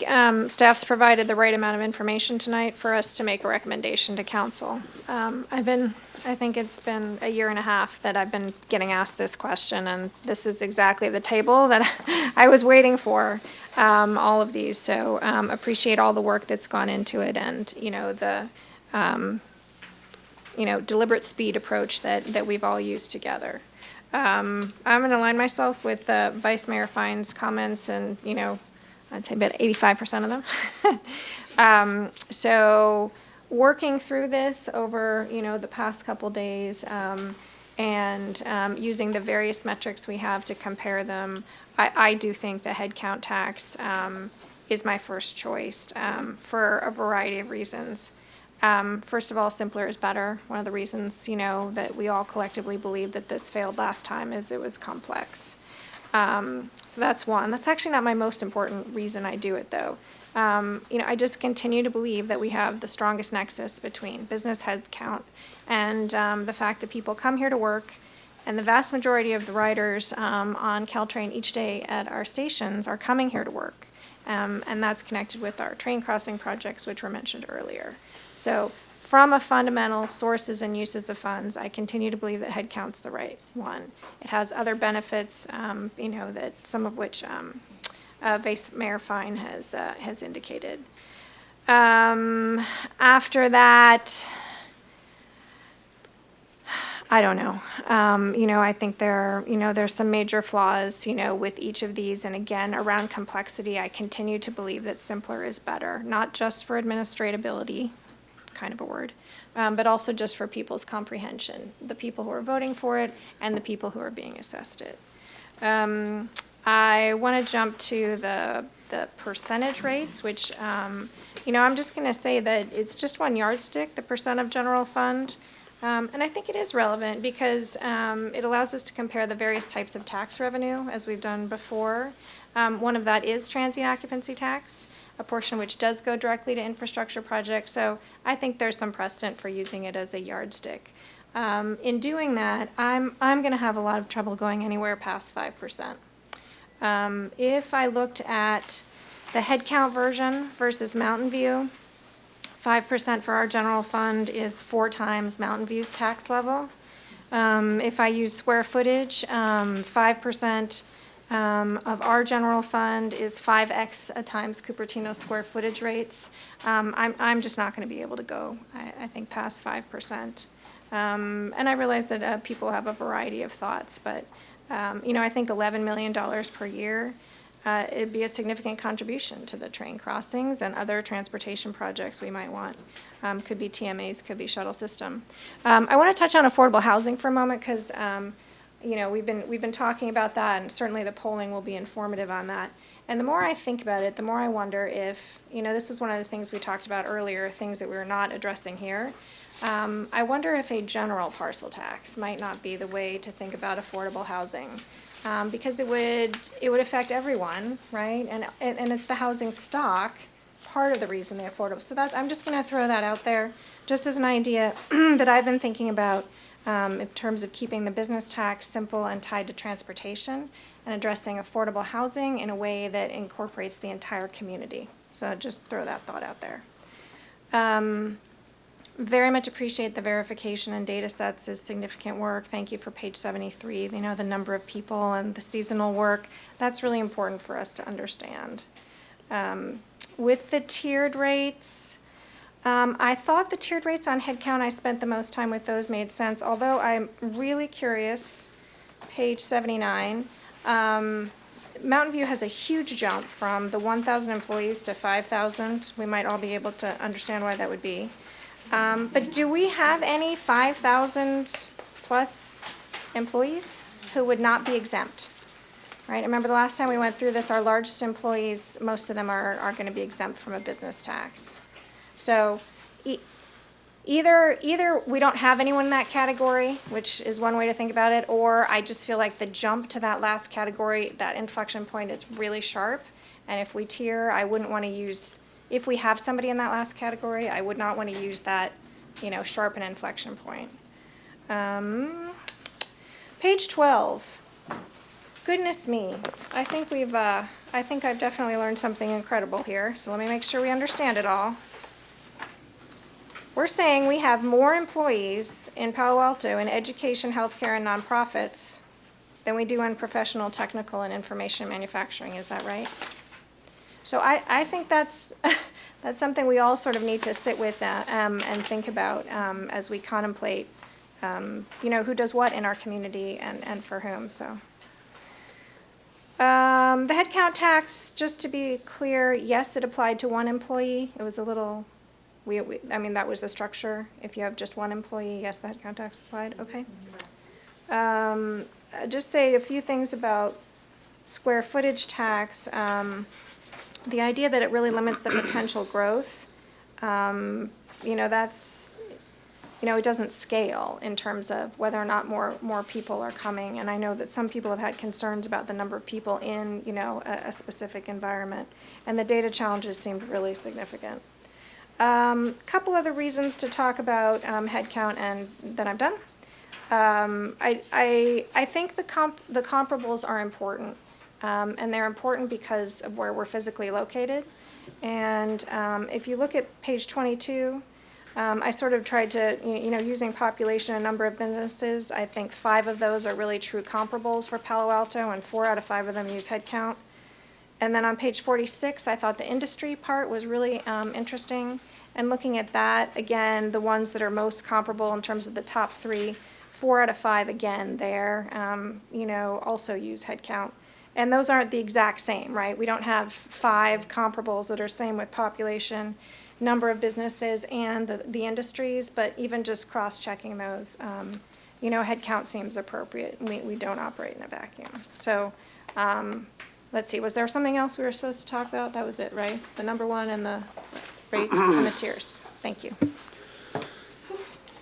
staff's provided the right amount of information tonight for us to make a recommendation to council. I think it's been a year and a half that I've been getting asked this question, and this is exactly the table that I was waiting for, all of these. So appreciate all the work that's gone into it, and, the, deliberate speed approach that we've all used together. I'm going to align myself with Vice Mayor Fine's comments, and, I'd say about 85% of them. So working through this over, the past couple days, and using the various metrics we have to compare them, I do think the headcount tax is my first choice for a variety of reasons. First of all, simpler is better. One of the reasons, that we all collectively believe that this failed last time is it was complex. So that's one. That's actually not my most important reason I do it, though. I just continue to believe that we have the strongest nexus between business headcount and the fact that people come here to work, and the vast majority of the riders on Caltrain each day at our stations are coming here to work. And that's connected with our train crossing projects, which were mentioned earlier. So from a fundamental sources and uses of funds, I continue to believe that headcount's the right one. It has other benefits, that some of which Vice Mayor Fine has indicated. After that, I don't know. I think there's some major flaws, with each of these. And again, around complexity, I continue to believe that simpler is better, not just for administratability, kind of a word, but also just for people's comprehension, the people who are voting for it and the people who are being assessed it. I want to jump to the percentage rates, which, I'm just going to say that it's just one yardstick, the percent of general fund. And I think it is relevant because it allows us to compare the various types of tax revenue as we've done before. One of that is transient occupancy tax, a portion which does go directly to infrastructure projects. So I think there's some precedent for using it as a yardstick. In doing that, I'm going to have a lot of trouble going anywhere past 5%. If I looked at the headcount version versus Mountain View, 5% for our general fund is 4 times Mountain View's tax level. If I use square footage, 5% of our general fund is 5x a times Cupertino square footage rates. I'm just not going to be able to go, I think, past 5%. And I realize that people have a variety of thoughts, but I think $11 million per year. It'd be a significant contribution to the train crossings and other transportation projects we might want. Could be TMAs, could be shuttle system. I want to touch on affordable housing for a moment because, we've been talking about that, and certainly the polling will be informative on that. And the more I think about it, the more I wonder if, this is one of the things we talked about earlier, things that we're not addressing here. I wonder if a general parcel tax might not be the way to think about affordable housing. Because it would affect everyone, right? And it's the housing stock, part of the reason they're affordable. So I'm just going to throw that out there, just as an idea that I've been thinking about in terms of keeping the business tax simple and tied to transportation and addressing affordable housing in a way that incorporates the entire community. So just throw that thought out there. Very much appreciate the verification and data sets is significant work. Thank you for page 73. The number of people and the seasonal work. That's really important for us to understand. With the tiered rates, I thought the tiered rates on headcount, I spent the most time with those, made sense. Although I'm really curious, page 79, Mountain View has a huge jump from the 1,000 employees to 5,000. We might all be able to understand why that would be. But do we have any 5,000 plus employees who would not be exempt? Right? I remember the last time we went through this, our largest employees, most of them are going to be exempt from a business tax. So either we don't have anyone in that category, which is one way to think about it, or I just feel like the jump to that last category, that inflection point is really sharp. And if we tier, I wouldn't want to use... If we have somebody in that last category, I would not want to use that, sharp an inflection point. Page 12. Goodness me. I think I've definitely learned something incredible here. So let me make sure we understand it all. We're saying we have more employees in Palo Alto in education, healthcare, and nonprofits than we do in professional, technical, and information manufacturing. Is that right? So I think that's something we all sort of need to sit with and think about as we contemplate, who does what in our community and for whom. So the headcount tax, just to be clear, yes, it applied to one employee. It was a little, that was the structure. If you have just one employee, yes, the headcount tax applied. Okay. Just say a few things about square footage tax. The idea that it really limits the potential growth, that's, it doesn't scale in terms of whether or not more people are coming. And I know that some people have had concerns about the number of people in, a specific environment. And the data challenges seemed really significant. Couple other reasons to talk about headcount, and then I'm done. I think the comparables are important. And they're important because of where we're physically located. And if you look at page 22, I sort of tried to, using population and number of businesses, I think 5 of those are really true comparables for Palo Alto, and 4 out of 5 of them use headcount. And then on page 46, I thought the industry part was really interesting. And looking at that, again, the ones that are most comparable in terms of the top 3 4 out of 5 again there, also use headcount. And those aren't the exact same, right? We don't have 5 comparables that are same with population, number of businesses, and the industries, but even just cross-checking those, headcount seems appropriate. We don't operate in a vacuum. So, let's see, was there something else we were supposed to talk about? That was it, right? The number one and the rates and the tiers. Thank you.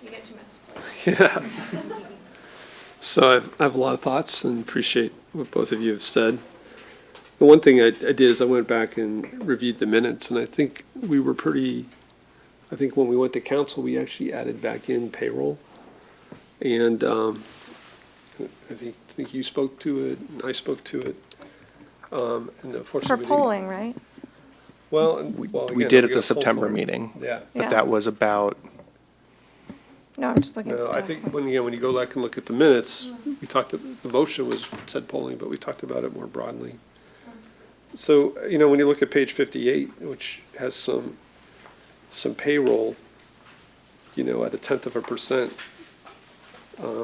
You get 2 minutes. Yeah. So I have a lot of thoughts and appreciate what both of you have said. The one thing I did is I went back and reviewed the minutes, and I think we were I think when we went to council, we actually added back in payroll. And I think you spoke to it, and I spoke to it. And unfortunately, For we didn't- polling, right? Well, We again, did we at got the a poll September for it. meeting. Yeah. Yeah. But that was about, No, I'm just looking at No, I stuff. think when you go back and look at the minutes, we talked, the motion said polling, but we talked about it more broadly. So, when you look at page 58, which has some payroll, at 0.1%,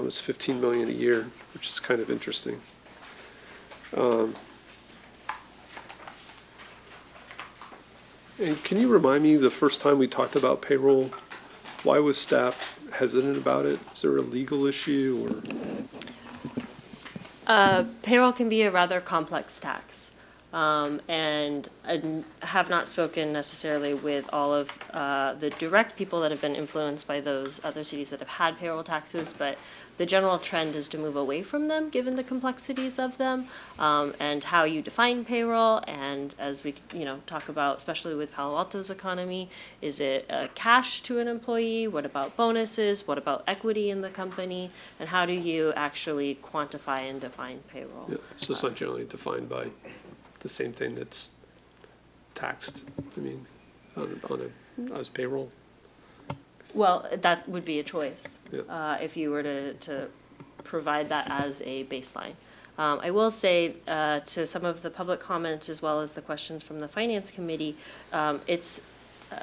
it's 15 million a year, which is kind of interesting. And can you remind me, the first time we talked about payroll, why was staff hesitant about it? Is there a legal issue or? Payroll can be a rather complex tax. And I have not spoken necessarily with all of the direct people that have been influenced by those other cities that have had payroll taxes, but the general trend is to move away from them, given the complexities of them, and how you define payroll. And as we, talk about, especially with Palo Alto's economy, is it cash to an employee? What about bonuses? What about equity in the company? And how do you actually quantify and define payroll? Yeah, so it's not generally defined by the same thing that's taxed, as payroll? Well, that would be a choice, Yeah. if you were to provide that as a baseline. I will say, to some of the public comments as well as the questions from the Finance Committee,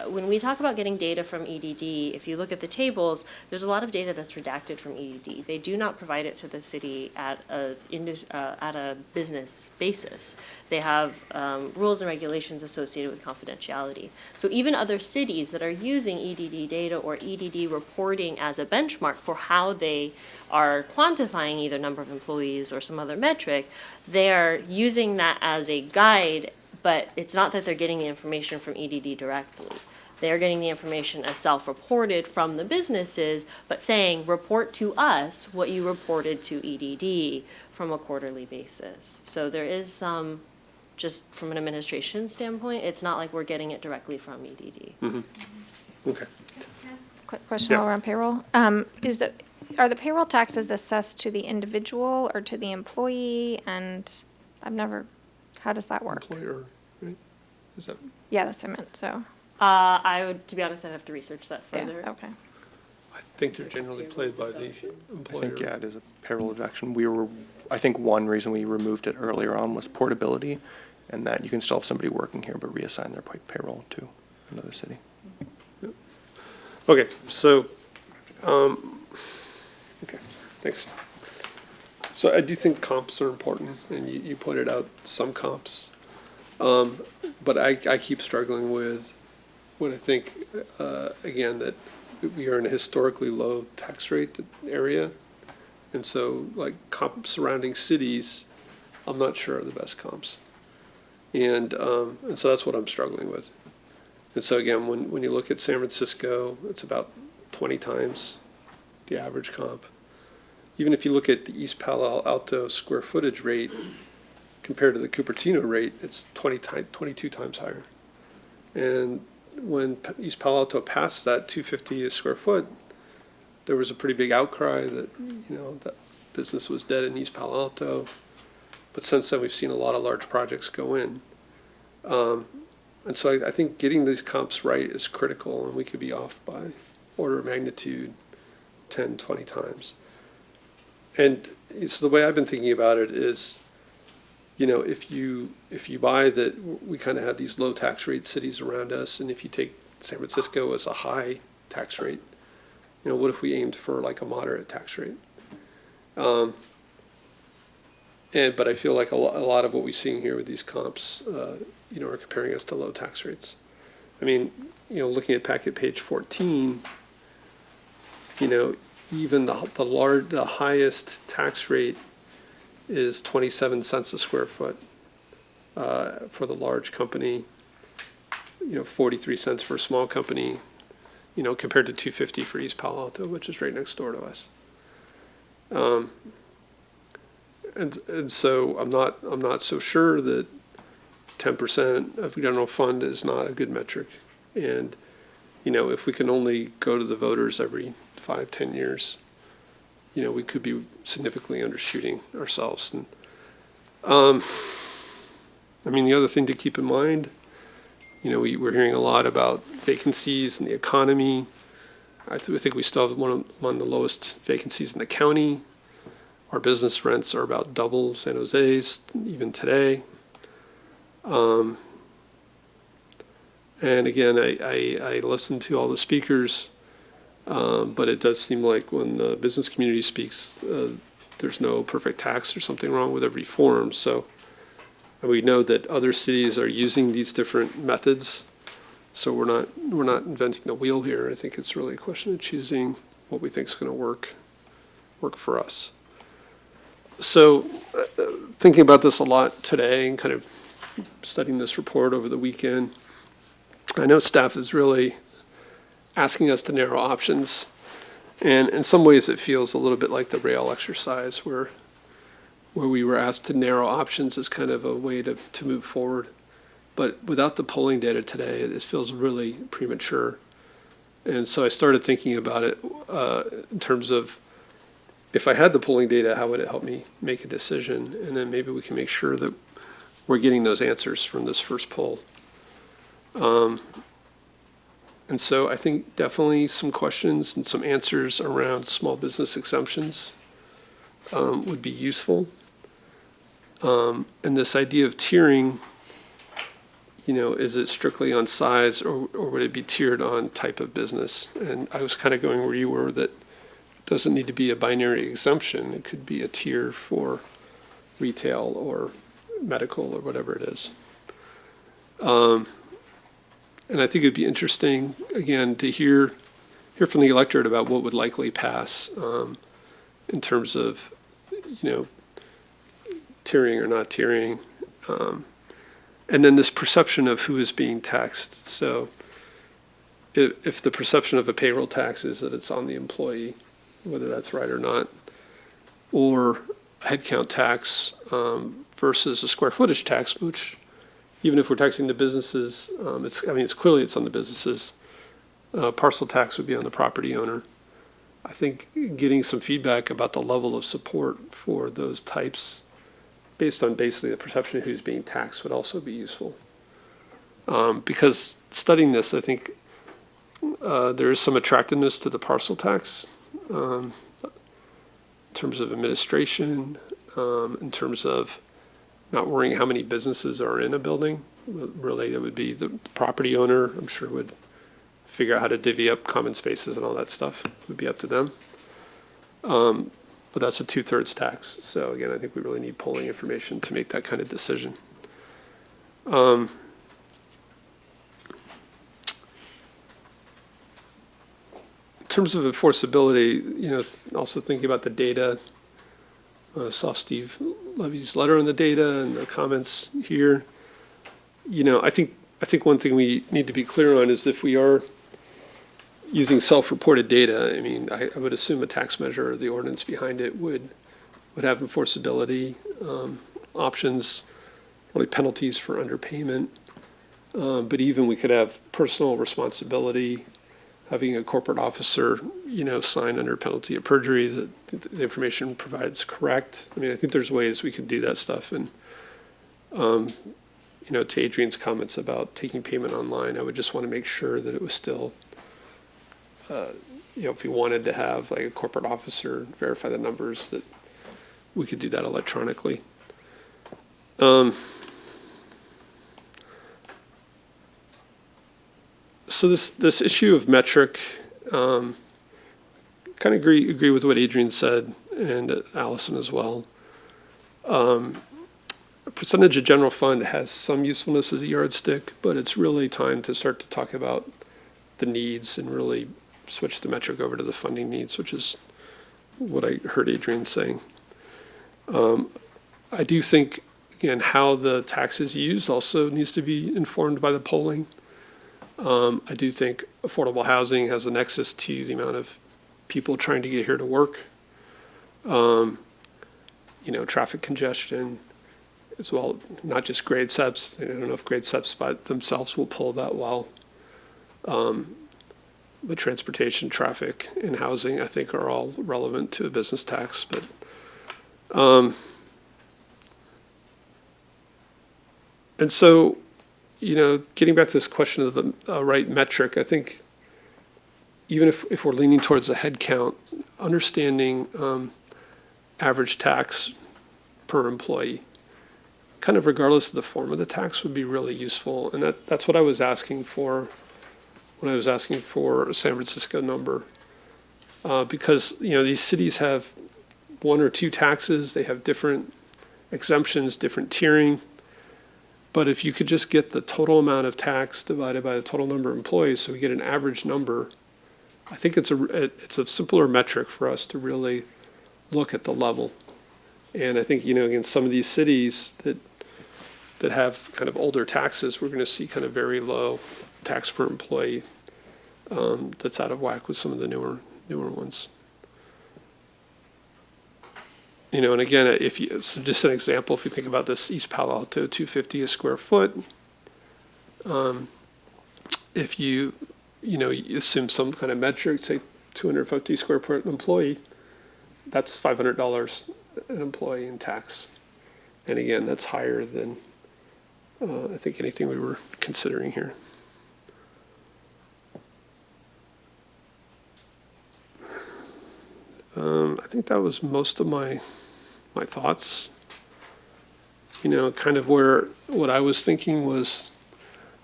when we talk about getting data from EDD, if you look at the tables, there's a lot of data that's redacted from EDD. They do not provide it to the city at a business basis. They have rules and regulations associated with confidentiality. So even other cities that are using EDD data or EDD reporting as a benchmark for how they are quantifying either number of employees or some other metric, they are using that as a guide. But it's not that they're getting the information from EDD directly. They're getting the information as self-reported from the businesses, but saying, report to us what you reported to EDD from a quarterly basis. So there is some, just from an administration standpoint, it's not like we're getting it directly from EDD. Mm-hmm. Okay. Quick question Yeah. while we're on payroll. Are the payroll taxes assessed to the individual or to the employee? And how does that work? Employer, right? Is that? Yeah, that's what I meant, so, I would, to be honest, I'd have to research that yeah, further. okay. I think they're generally played by the I employer. think, yeah, it is a payroll deduction. I think one reason we removed it earlier on was portability, and that you can still have somebody working here but reassign their payroll to another city. Okay, so, okay, thanks. So I do think comps are important, and you pointed out some comps. But I keep struggling with what I think, again, that we are in a historically low tax rate area. And so, like, comps surrounding cities, I'm not sure are the best comps. And so that's what I'm struggling with. And so again, when you look at San Francisco, it's about 20 times the average comp. Even if you look at the East Palo Alto square footage rate compared to the Cupertino rate, it's 22 times higher. And when East Palo Alto passed that 250 a square foot, there was a pretty big outcry that, that business was dead in East Palo Alto. But since then, we've seen a lot of large projects go in. And so I think getting these comps right is critical, and we could be off by order of magnitude 10, 20 times. And so the way I've been thinking about it is, if you buy that we kind of have these low tax rate cities around us, and if you take San Francisco as a high tax rate, what if we aimed for like a moderate tax rate? But I feel like a lot of what we're seeing here with these comps, are comparing us to low tax rates. I mean, looking at packet page 14, even the highest tax rate is 27 cents a square foot for the large company, 43 cents for a small company, compared to 250 for East Palo Alto, which is right next door to us. And so I'm not so sure that 10% of general fund is not a good metric. And, if we can only go to the voters every 5-10 years, we could be significantly undershooting ourselves. And, the other thing to keep in mind, we're hearing a lot about vacancies in the economy. I think we still have one of the lowest vacancies in the county. Our business rents are about double San Jose's, even today. And again, I listen to all the speakers, but it does seem like when the business community speaks, there's no perfect tax or something wrong with every form. So we know that other cities are using these different methods. So we're not inventing the wheel here. I think it's really a question of choosing what we think is going to work for us. So thinking about this a lot today and kind of studying this report over the weekend, I know staff is really asking us to narrow options. And in some ways it feels a little bit like the rail exercise where we were asked to narrow options as kind of a way to move forward. But without the polling data today, it feels really premature. And so I started thinking about it in terms of, if I had the polling data, how would it help me make a decision? And then maybe we can make sure that we're getting those answers from this first poll. And so I think definitely some questions and some answers around small business exemptions would be useful. And this idea of tiering, is it strictly on size or would it be tiered on type of business? And I was kind of going where you were, that it doesn't need to be a binary exemption. It could be a tier for retail or medical or whatever it is. And I think it'd be interesting, again, to hear from the electorate about what would likely pass in terms of, tiering or not tiering. And then this perception of who is being taxed. So if the perception of a payroll tax is that it's on the employee, whether that's right or not, or a headcount tax versus a square footage tax, which even if we're taxing the businesses, it's clearly it's on the businesses. Parcel tax would be on the property owner. I think getting some feedback about the level of support for those types based on basically the perception of who's being taxed would also be useful. Because studying this, I think there is some attractiveness to the parcel tax in terms of administration, in terms of not worrying how many businesses are in a building. Really, that would be the property owner, I'm sure, would figure out how to divvy up common spaces and all that stuff. It would be up to them. But that's a 2/3 tax. So again, I think we really need polling information to make that kind of decision. In terms of enforceability, also thinking about the data, saw Steve Levy's letter on the data and the comments here. I think one thing we need to be clear on is if we are using self-reported data, I would assume a tax measure or the ordinance behind it would have enforceability options, probably penalties for underpayment. But even we could have personal responsibility, having a corporate officer, sign under penalty of perjury that the information provides correct. I think there's ways we can do that stuff. And, to Adrian's comments about taking payment online, I would just want to make sure that it was still, if we wanted to have like a corporate officer verify the numbers, that we could do that electronically. So this issue of metric, kind of agree with what Adrian said. and Allison as well. A percentage of general fund has some usefulness as a yardstick, but it's really time to start to talk about the needs and really switch the metric over to the funding needs, which is what I heard Adrian saying. I do think, again, how the tax is used also needs to be informed by the polling. I do think affordable housing has a nexus to the amount of people trying to get here to work. Traffic congestion as well, not just grade subs. I don't know if grade subs by themselves will pull that well. But transportation, traffic, and housing, I think, are all relevant to a business tax. But and so, getting back to this question of the right metric, I think even if we're leaning towards a head count, understanding average tax per employee, kind of regardless of the form of the tax, would be really useful. And that's what I was asking for when I was asking for a San Francisco number. Because, these cities have one or two taxes, they have different exemptions, different tiering. But if you could just get the total amount of tax divided by the total number of employees, so we get an average number, I think it's a simpler metric for us to really look at the level. And I think, again, some of these cities that have kind of older taxes, we're going to see kind of very low tax per employee that's out of whack with some of the newer ones. And again, so just an example, if you think about this East Palo Alto, $250 a square foot, if you assume some kind of metric, say 250 square foot employee, that's $500 an employee in tax. And again, that's higher than I think anything we were considering here. I think that was most of my thoughts. Kind of what I was thinking was,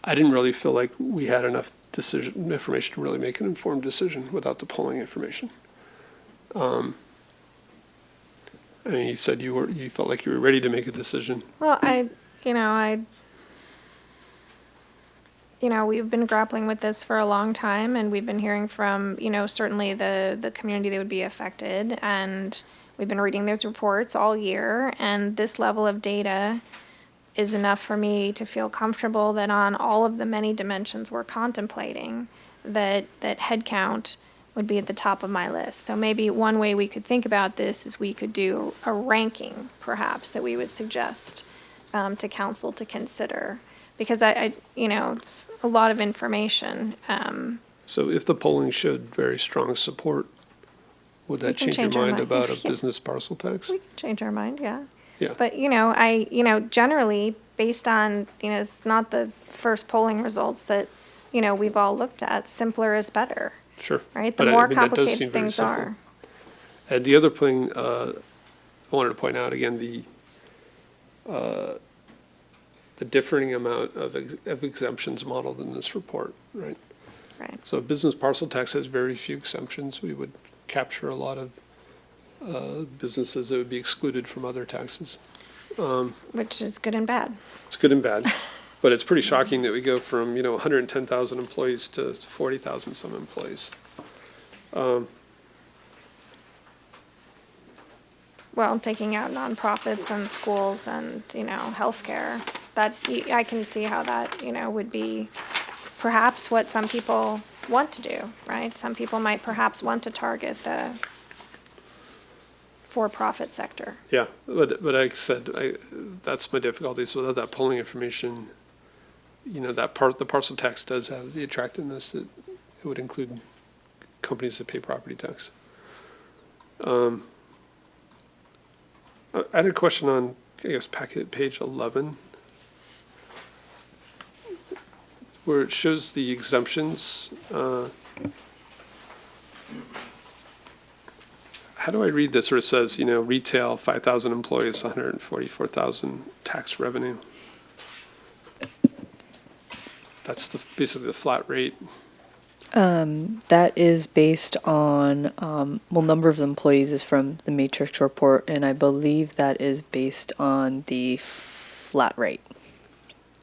I didn't really feel like we had enough information to really make an informed decision without the polling information. You said you felt like you were ready to make a decision. Well, we've been grappling with this for a long time, and we've been hearing from, certainly the community that would be affected, and we've been reading those reports all year, and this level of data is enough for me to feel comfortable that on all of the many dimensions we're contemplating, that headcount would be at the top of my list. So maybe one way we could think about this is we could do a ranking, perhaps, that we would suggest to council to consider. Because it's a lot of information. So if the polling showed very strong support, would that change your mind about a business parcel tax? We can change our mind, yeah. Yeah. But, generally, based on, it's not the first polling results that, we've all looked at, simpler is better. Sure. Right? The more complicated things are. And the other thing I wanted to point out, again, the differing amount of exemptions modeled in this report, right? Right. So business parcel tax has very few exemptions. We would capture a lot of businesses that would be excluded from other taxes. Which is good and bad. It's good and bad. But it's pretty shocking that we go from, 110,000 employees to 40,000 some employees. Well, taking out nonprofits and schools and, healthcare, that, I can see how that, would be perhaps what some people want to do, right? Some people might perhaps want to target the for-profit sector. Yeah, but like I said, that's my difficulty. So without that polling information, the parcel tax does have the attractiveness that it would include companies that pay property tax. I had a question on, packet page 11, where it shows the exemptions. How do I read this? Where it says, retail, 5,000 employees, 144,000 tax revenue. That's basically the flat rate. That is based on, number of employees is from the matrix report, and I believe that is based on the flat rate.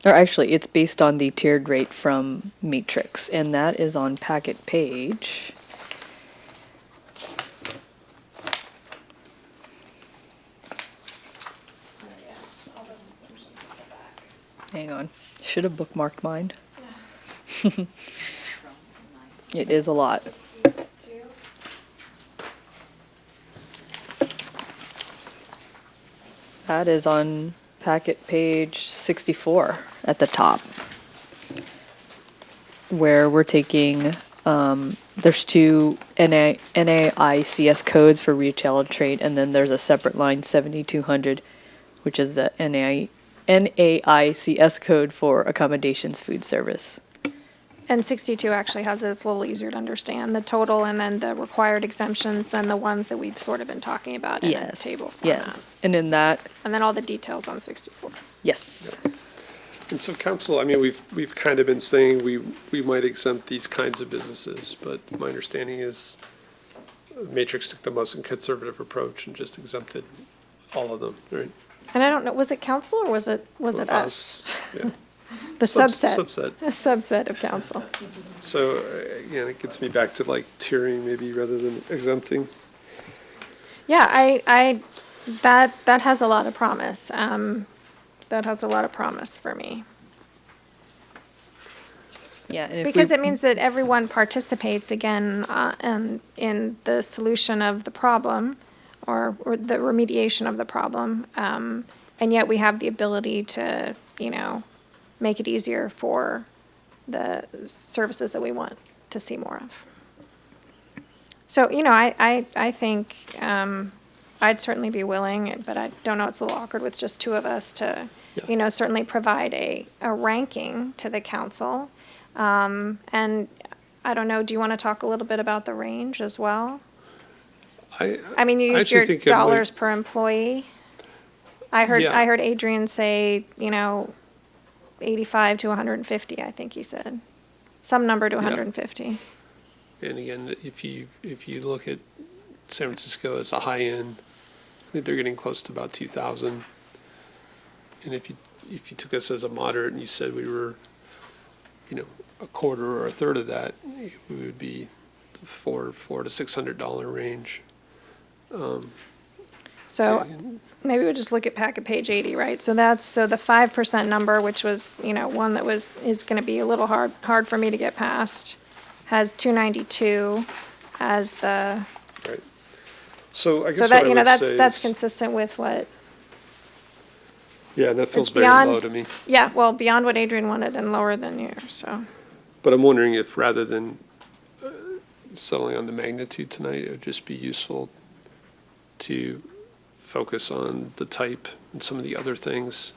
Or actually, it's based on the tiered rate from matrix, and that is on packet page. Hang on, should have bookmarked mine. It is a lot. That is on packet page 64 at the top, where we're taking, there's two NAICS codes for retail and trade, and then there's a separate line 7200, which is the NAICS code for accommodations food service. And 62 actually has it, it's a little easier to understand, the total and then the required exemptions than the ones that we've sort of been talking about in a table format. Yes, and in that, And then all the details on 64. yes. And so council, I mean, we've kind of been saying we might exempt these kinds of businesses, but my understanding is Matrix took the most conservative approach and just exempted all of them, right? And I don't know, was it council or was it us? Yeah. The subset. Subset. A subset of council. So, again, it gets me back to like tiering maybe rather than exempting. Yeah, that has a lot of promise. That has a lot of promise for me. Yeah, and if Because we- it means that everyone participates again in the solution of the problem or the remediation of the problem. And yet we have the ability to, make it easier for the services that we want to see more of. So, I think I'd certainly be willing, but I don't know, it's a little awkward with just two of us to, certainly provide a ranking to the council. And I don't know, do you want to talk a little bit about the range as well? I mean, you used your dollars per employee. I heard Adrian say, 85 to 150, I think he said. Some number to 150. And again, if you look at San Francisco as a high end, I think they're getting close to about 2,000. And if you took us as a moderate and you said we were, a quarter or a third of that, we would be the $400 to $600 range. So maybe we'll just look at packet page 80, right? So the 5% number, which was, one that is going to be a little hard for me to get past, has 292 as the. Right. So I guess so that, what I would say that's is, consistent with what. Yeah, that feels it's very beyond, low to me. Yeah, well, beyond what Adrian wanted and lower than yours, so. But I'm wondering if rather than settling on the magnitude tonight, it would just be useful to focus on the type and some of the other things,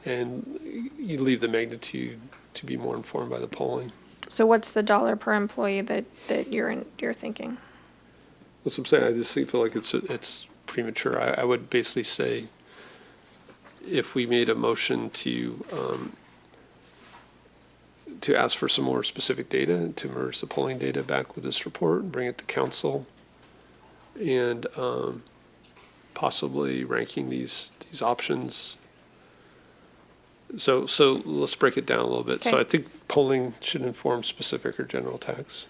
and you leave the magnitude to be more informed by the polling. So what's the dollar per employee that you're thinking? That's what I'm saying. I just feel like it's premature. I would basically say if we made a motion to ask for some more specific data, to merge the polling data back with this report and bring it to council, and possibly ranking these options. So let's break it down a little bit. So Okay. I think polling should inform specific or general tax.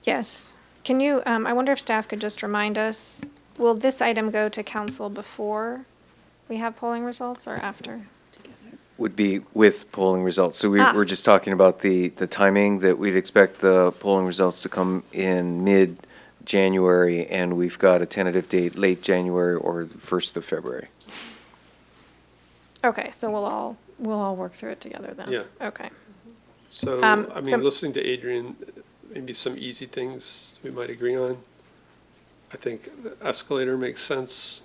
Yes. Can you, I wonder if staff could just remind us, will this item go to council before we have polling results or after? Would be with polling results. So we're just talking about the timing, that we'd expect the polling results to come in mid-January, and we've got a tentative date, late January or the 1st of February. Okay, so we'll all work through it together then? Yeah. Okay. So, I mean, listening to Adrian, maybe some easy things we might agree on. I think the escalator makes sense.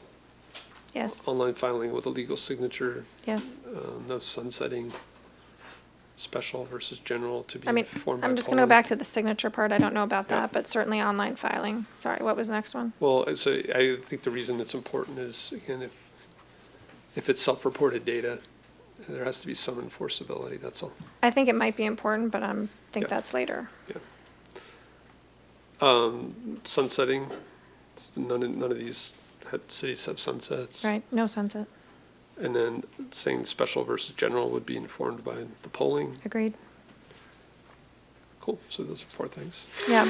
Yes. Online filing with a legal signature. Yes. No sunsetting, special versus general to be I mean, informed by I'm just going to go polling. back to the signature part. I don't know about that, but certainly online filing. Sorry, what was the next one? Well, so I think the reason it's important is, again, if it's self-reported data, There has to be some enforceability, that's all. I think it might be important, but think Yeah. that's later. Sunsetting, none of these cities have sunsets. Right, no sunset. And then saying special versus general would be informed by the polling. Agreed. Cool, so those are 4 things. Yeah,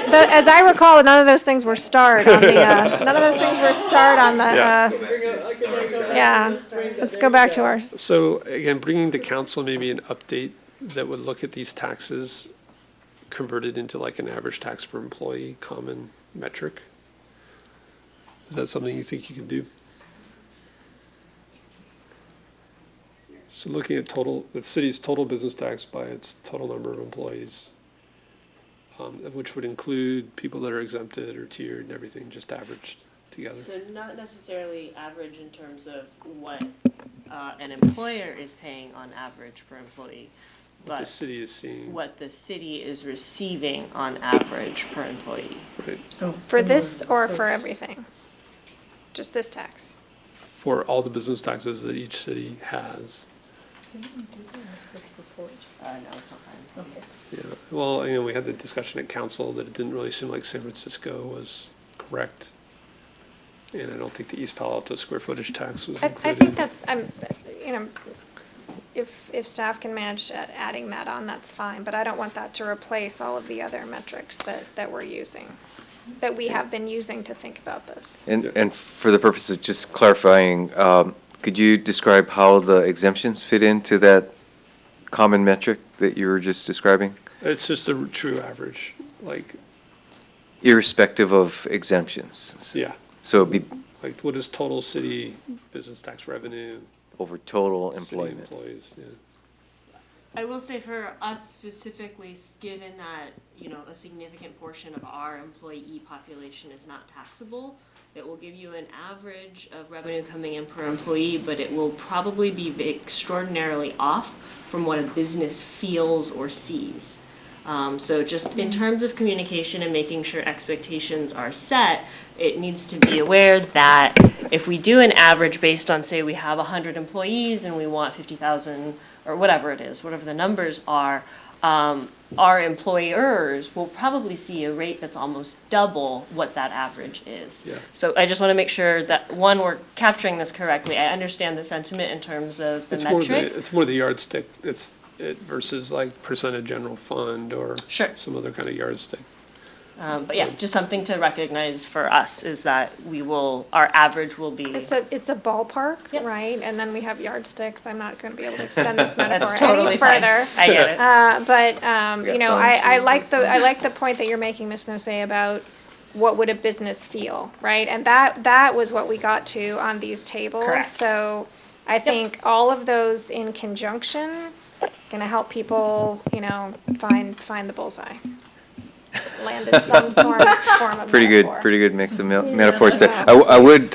but as I recall, none of those things were starred on the, none of those things were starred on the, yeah. Let's go back to our, So again, bringing to council maybe an update that would look at these taxes converted into like an average tax per employee common metric. Is that something you think you can do? So looking at the city's total business tax by its total number of employees, which would include people that are exempted or tiered and everything, just averaged together. So not necessarily average in terms of what an employer is paying on average per employee, What the but city is seeing. what the city is receiving on average per employee. Right. for this or for everything? Just this tax? For all the business taxes that each city has. No, it's not fine. Yeah, well, we had the discussion at council that it didn't really seem like San Francisco was correct. And I don't think the East Palo Alto square footage tax was included. I think that's, if staff can manage adding that on, that's fine, but I don't want that to replace all of the other metrics that we're using, that we have been using to think about this. And for the purpose of just clarifying, could you describe how the exemptions fit into that common metric that you were just describing? It's just a true average, like, Irrespective of exemptions? yeah, So it'd be like what is total city business tax revenue? over total City employment? employees, yeah. I will say for us specifically, given that, a significant portion of our employee population is not taxable, it will give you an average of revenue coming in per employee, but it will probably be extraordinarily off from what a business feels or sees. So just in terms of communication and making sure expectations are set, it needs to be aware that if we do an average based on, say, we have 100 employees and we want 50,000 or whatever it is, whatever the numbers are, our employers will probably see a rate that's almost double what that average is. Yeah. So I just want to make sure that, one, we're capturing this correctly. I understand the sentiment in terms of the metric. It's more the yardstick, versus like percent of general fund or Sure. some other kind of yardstick. But yeah, just something to recognize for us is that our average will be. It's a ballpark, Yep. right? And then we have yardsticks. I'm not going to be able to extend this metaphor That's totally any fine. further. I get it. I like the point that you're making, Ms. Nosey, about what would a business feel, right? And that was what we got to on these tables. Correct. So I think all of those in conjunction gonna help people, find the bullseye. Land in some form of Pretty metaphor. good mix of metaphors there. I would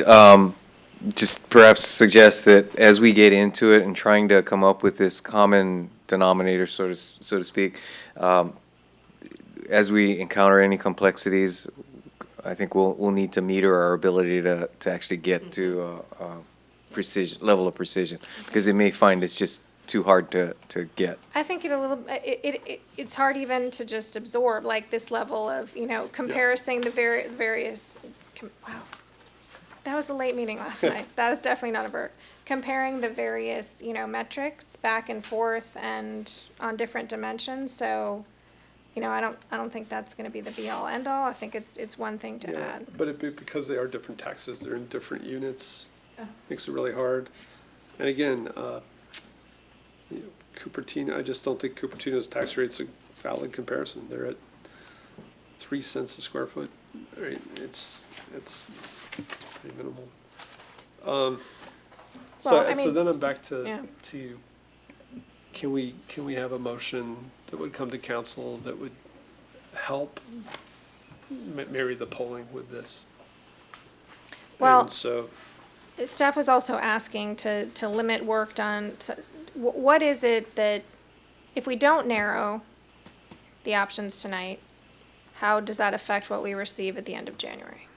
just perhaps suggest that as we get into it and trying to come up with this common denominator, so to speak, as we encounter any complexities, I think we'll need to meter our ability to actually get to level of precision, because they may find it's just too hard to get. I think it's hard even to just absorb, like, this level of, comparing the various, wow. That was a late meeting last night. That is definitely not a verb. Comparing the various, metrics back and forth and on different dimensions, so, I don't think that's gonna be the be-all, end-all. I think it's one thing to add. But because they are different taxes, they're in different units, makes it really hard. And again, Cupertino, I just don't think Cupertino's tax rate's a valid comparison. They're at 3 cents a square foot, right? It's pretty minimal. So then I'm back to can we have a motion that would come to council that would help marry the polling with this? Well, And so, staff was also asking to limit work done, what is it that, if we don't narrow the options tonight, how does that affect what we receive at the end of January?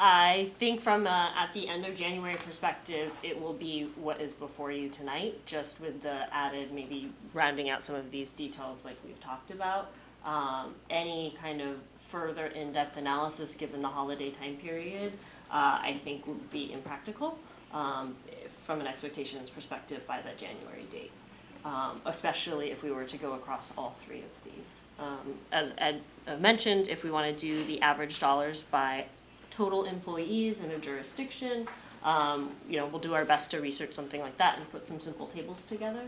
I think from at the end of January perspective, it will be what is before you tonight, just with the added maybe rounding out some of these details like we've talked about. Any kind of further in-depth analysis, given the holiday time period, I think would be impractical from an expectations perspective by the January date. Especially if we were to go across all three of these. As Ed mentioned, if we want to do the average dollars by total employees in a jurisdiction, we'll do our best to research something like that and put some simple tables together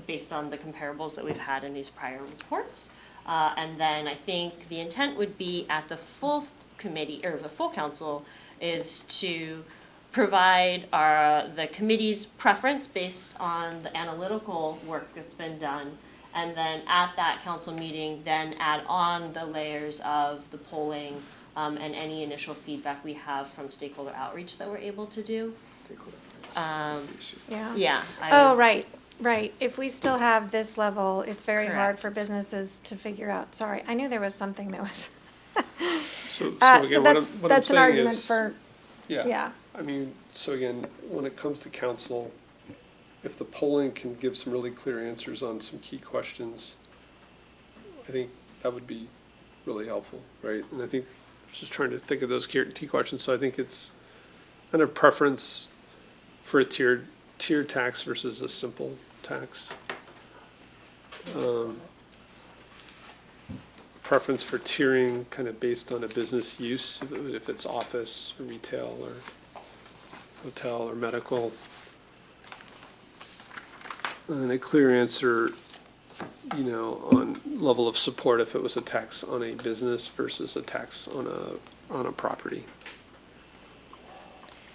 based on the comparables that we've had in these prior reports. And then I think the intent would be at the full committee, or the full council, is to provide the committee's preference based on the analytical work that's been done, and then at that council meeting, then add on the layers of the polling and any initial feedback we have from stakeholder outreach that we're able to do. Yeah. Oh, right. If we still have this level, it's very hard Correct. for businesses to figure out. Sorry, I knew there was something that was. So So again, that's what I'm an saying argument is, for, yeah. yeah. I mean, so again, when it comes to council, if the polling can give some really clear answers on some key questions, I think that would be really helpful, right? And I think, just trying to think of those key questions, so I think it's kind of preference for a tiered tax versus a simple tax. Preference for tiering kind of based on a business use, if it's office or retail or hotel or medical. And a clear answer, on level of support if it was a tax on a business versus a tax on a property.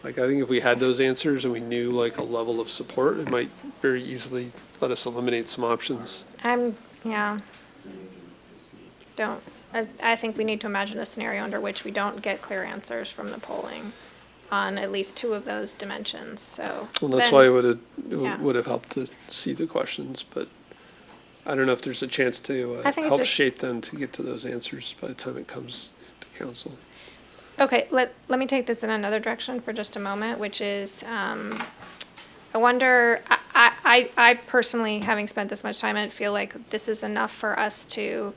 Like, I think if we had those answers and we knew like a level of support, it might very easily let us eliminate some options. I think we need to imagine a scenario under which we don't get clear answers from the polling on at least two of those dimensions, so. Well, that's then- why it yeah. would have helped to see the questions, but I don't know if there's a chance to I think it's help just- shape them to get to those answers by the time it comes to council. Okay, let me take this in another direction for just a moment, which is, I wonder, I personally, having spent this much time, I feel like this is enough for us to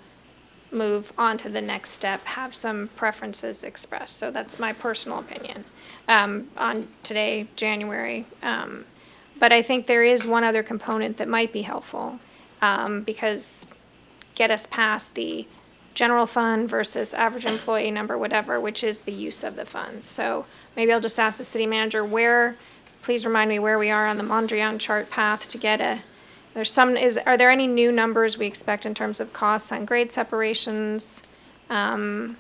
move on to the next step, have some preferences expressed. So that's my personal opinion on today, January. But I think there is one other component that might be helpful because get us past the general fund versus average employee number, whatever, which is the use of the funds. So maybe I'll just ask the city manager please remind me where we are on the Mondrian chart path to get are there any new numbers we expect in terms of costs on grade separations? And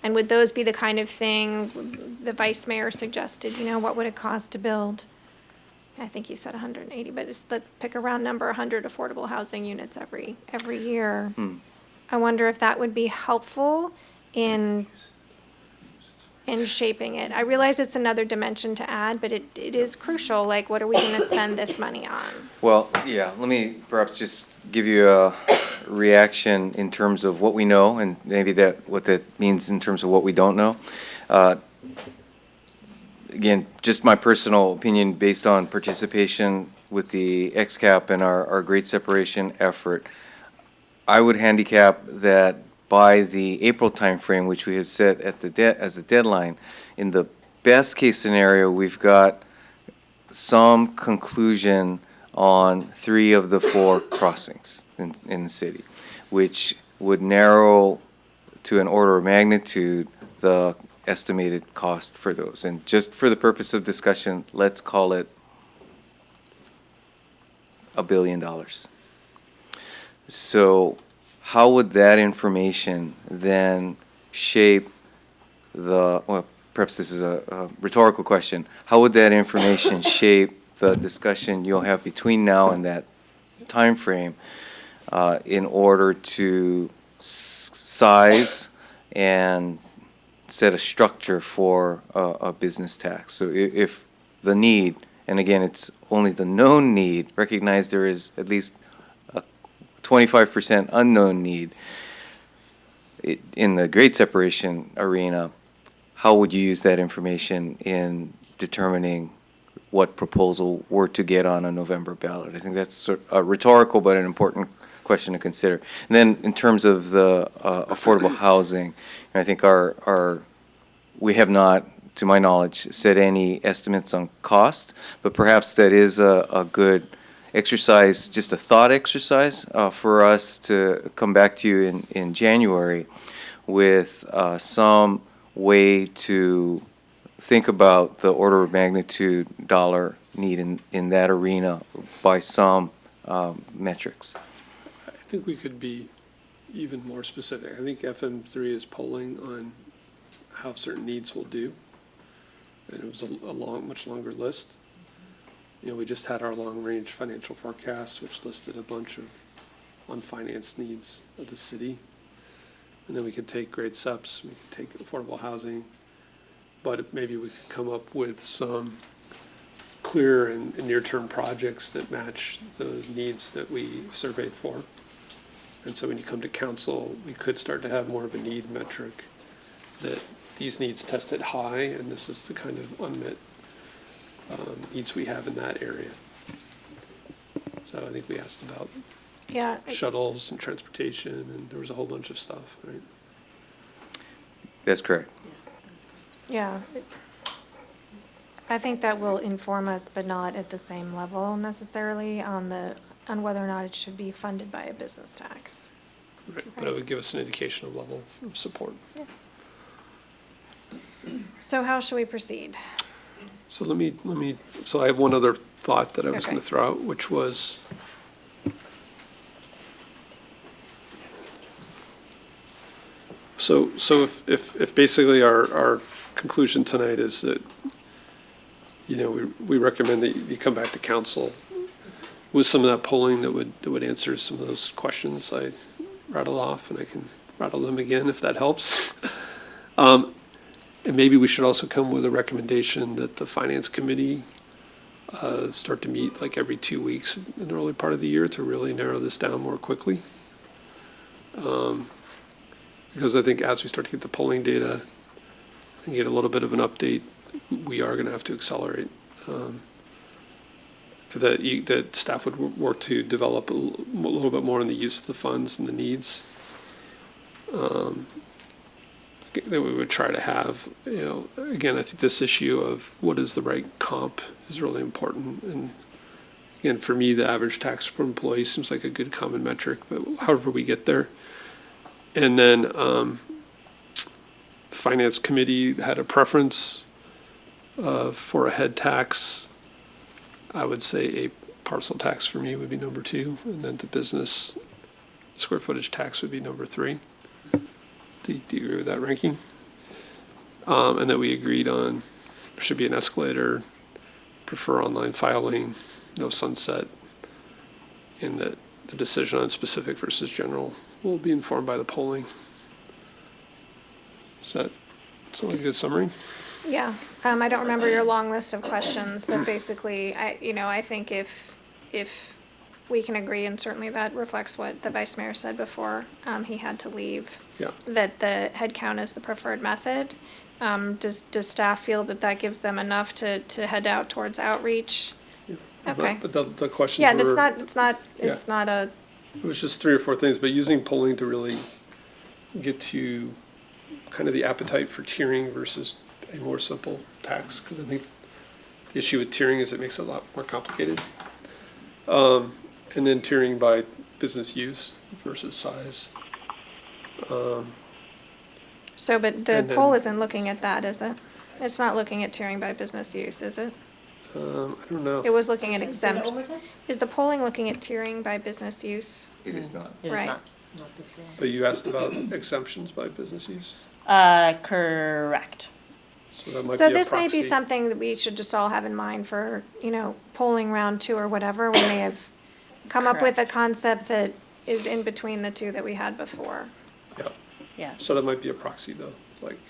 would those be the kind of thing the vice mayor suggested, what would it cost to build? I think he said 180, but let's pick a round number, 100 affordable housing units every year. I wonder if that would be helpful in shaping it. I realize it's another dimension to add, but it is crucial, like what are we gonna spend this money on? Well, yeah, let me perhaps just give you a reaction in terms of what we know and maybe what that means in terms of what we don't know. Again, just my personal opinion based on participation with the XCAP and our grade separation effort. I would handicap that by the April timeframe, which we have set at as the deadline, in the best case scenario, we've got some conclusion on 3 of the 4 crossings in the city, which would narrow to an order of magnitude the estimated cost for those. And just for the purpose of discussion, let's call it $1 billion. So how would that information then shape perhaps this is a rhetorical question, how would that information shape the discussion you'll have between now and that time frame in order to size and set a structure for a business tax? So if the need, and again, it's only the known need, recognize there is at least 25% unknown need in the grade separation arena, how would you use that information in determining what proposal were to get on a November ballot? I think that's sort of rhetorical, but an important question to consider. And then in terms of the affordable housing, I think we have not, to my knowledge, set any estimates on cost, but perhaps that is a good exercise, just a thought exercise for us to come back to you in January with some way to think about the order of magnitude dollar need in that arena by some metrics. I think we could be even more specific. I think FM3 is polling on how certain needs will do. And it was a much longer list. You know, we just had our long-range financial forecast, which listed a bunch of unfinanced needs of the city. And then we could take grade SEPs, we could take affordable housing, but maybe we could come up with some clear and near-term projects that match the needs that we surveyed for. And so when you come to council, we could start to have more of a need metric that these needs tested high, and this is the kind of unmet needs we have in that area. So I think we asked about shuttles and transportation, and there was a whole bunch of stuff, right? That's correct. Yeah. I think that will inform us, but not at the same level necessarily on whether or not it should be funded by a business tax. Right, but it would give us an indication of level of support. Yeah. So how should we proceed? So so I have one other thought that I was going to Okay. throw out, which was, so if basically our conclusion tonight is that, you know, we recommend that you come back to council with some of that polling that would answer some of those questions I rattled off, and I can rattle them again if that helps. And maybe we should also come with a recommendation that the finance committee start to meet like every 2 weeks in the early part of the year to really narrow this down more quickly. Because I think as we start to get the polling data and get a little bit of an update, we are going to have to accelerate. That staff would work to develop a little bit more on the use of the funds and the needs. That we would try to have, you know, again, I think this issue of what is the right comp is really important. And again, for me, the average tax per employee seems like a good common metric, but however we get there. And then the finance committee had a preference for a head tax. I would say a parcel tax for me would be number 2, and then the business square footage tax would be number 3. Do you agree with that ranking? And that we agreed on, there should be an escalator, prefer online filing, no sunset, and that the decision on specific versus general will be informed by the polling. Does that sound like a good summary? Yeah, I don't remember your long list of questions, but basically, I think if we can agree, and certainly that reflects what the vice mayor said before he had to leave, Yeah. that the head count is the preferred method. Does staff feel that gives them enough to head out towards outreach? Okay. But the questions Yeah, were. it's not a, It was just 3 or 4 things, but using polling to really get to kind of the appetite for tiering versus a more simple tax, because I think the issue with tiering is it makes it a lot more complicated. And then tiering by business use versus size. but the And then- poll isn't looking at that, is it? It's not looking at tiering by business use, is it? I don't know. It was looking at exempt. Is the polling looking at tiering by business use? It is not. It is Right. not. But you asked about exemptions by business use, Correct. so that might be So a this may be proxy. something that we should just all have in mind for, polling round 2 or whatever. We may have come up with a Correct. concept that is in between the 2 that we had before. Yeah, Yeah. so that might be a proxy though, like,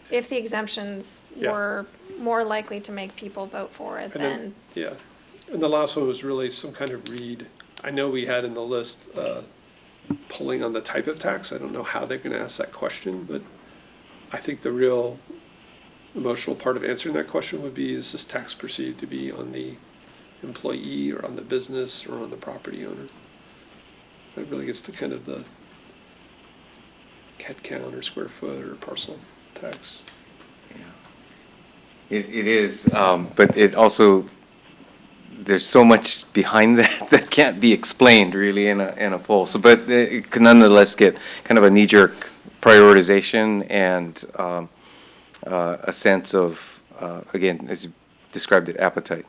If the exemptions Yeah. were more likely to make people vote for it, and then, then, yeah. And the last one was really some kind of read. I know we had in the list, polling on the type of tax. I don't know how they're gonna ask that question, but I think the real emotional part of answering that question would be, is this tax perceived to be on the employee or on the business or on the property owner? That really gets to kind of the head count or square foot or parcel tax. It is, but it also, there's so much behind that that can't be explained really in a poll. So, but it can nonetheless get kind of a knee-jerk prioritization and a sense of, again, as you described it, appetite.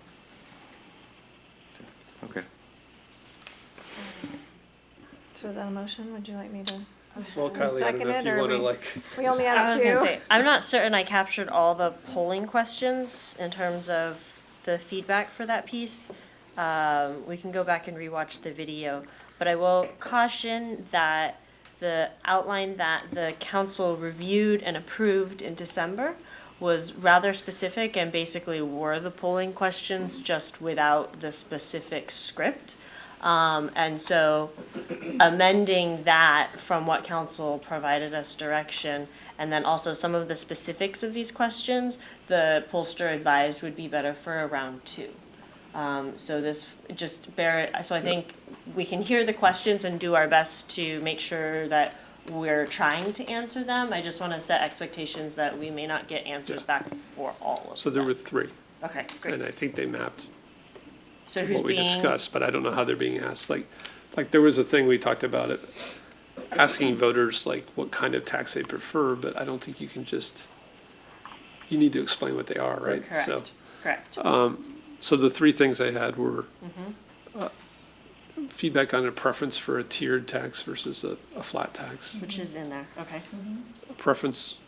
Okay. So is that a motion? Would you like me to? Well, Kylie, I don't know if you want to like. We only I have was gonna two. say, I'm not certain I captured all the polling questions in terms of the feedback for that piece. We can go back and rewatch the video, but I will caution that the outline that the council reviewed and approved in December was rather specific and basically were the polling questions just without the specific script. And so amending that from what council provided us direction, and then also some of the specifics of these questions, the pollster advised would be better for a round two. So this, just bear it, so I think we can hear the questions and do our best to make sure that we're trying to answer them. I just want to set expectations that we may not get answers back for all of them. So there were three. Okay, great. And I think they mapped So to who's what we being- discussed, but I don't know how they're being asked. Like there was a thing we talked about it, asking voters like what kind of tax they prefer, but I don't think you can just, you need to explain what they are, right? So, Correct. So the three things I had were Mhm. feedback on a preference for a tiered tax versus a flat tax. Which is in there, okay. A preference,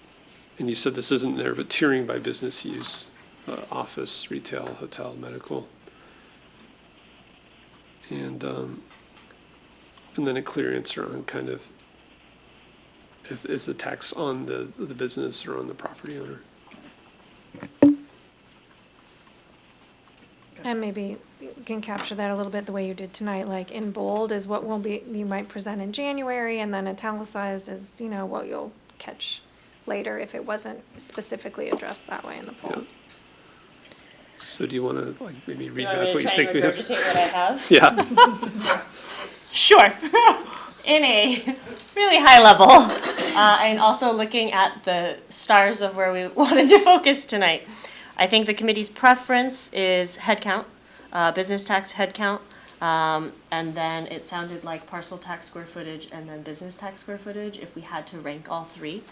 and you said this isn't there, but tiering by business use, office, retail, hotel, medical. And then a clear answer on kind of, if, is the tax on the business or on the property owner? And maybe you can capture that a little bit the way you did tonight, like in bold is what will be, you might present in January, and then italicized is, you know, what you'll catch later if it wasn't specifically addressed that way in the poll. So do you want to like maybe read You want back me what to you try think and we have? regurgitate what I have? Yeah. Sure. In a really high level, and also looking at the stars of where we wanted to focus tonight. I think the committee's preference is headcount, business tax headcount, and then it sounded like parcel tax square footage and then business tax square footage if we had to rank all three.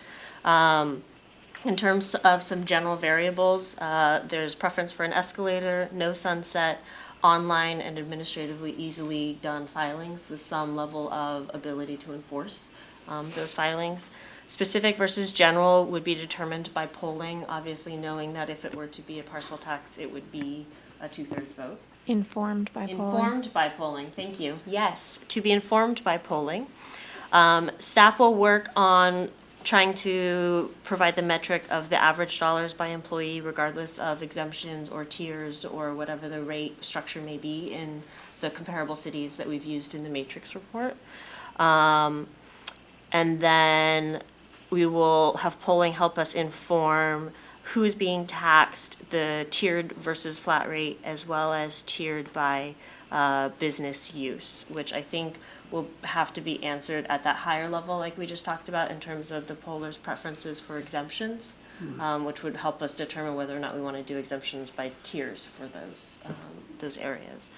In terms of some general variables, there's preference for an escalator, no sunset, online and administratively easily done filings with some level of ability to enforce those filings. Specific versus general would be determined by polling, obviously knowing that if it were to be a parcel tax, it would be a 2/3 vote. Informed by polling. Informed by polling, thank you. Yes, to be informed by polling. Staff will work on trying to provide the metric of the average dollars by employee regardless of exemptions or tiers or whatever the rate structure may be in the comparable cities that we've used in the matrix report. And then we will have polling help us inform who's being taxed, the tiered versus flat rate, as well as tiered by business use, which I think will have to be answered at that higher level like we just talked about in terms of the poller's preferences for exemptions, which would help us determine whether or not we want to do exemptions by tiers for those areas.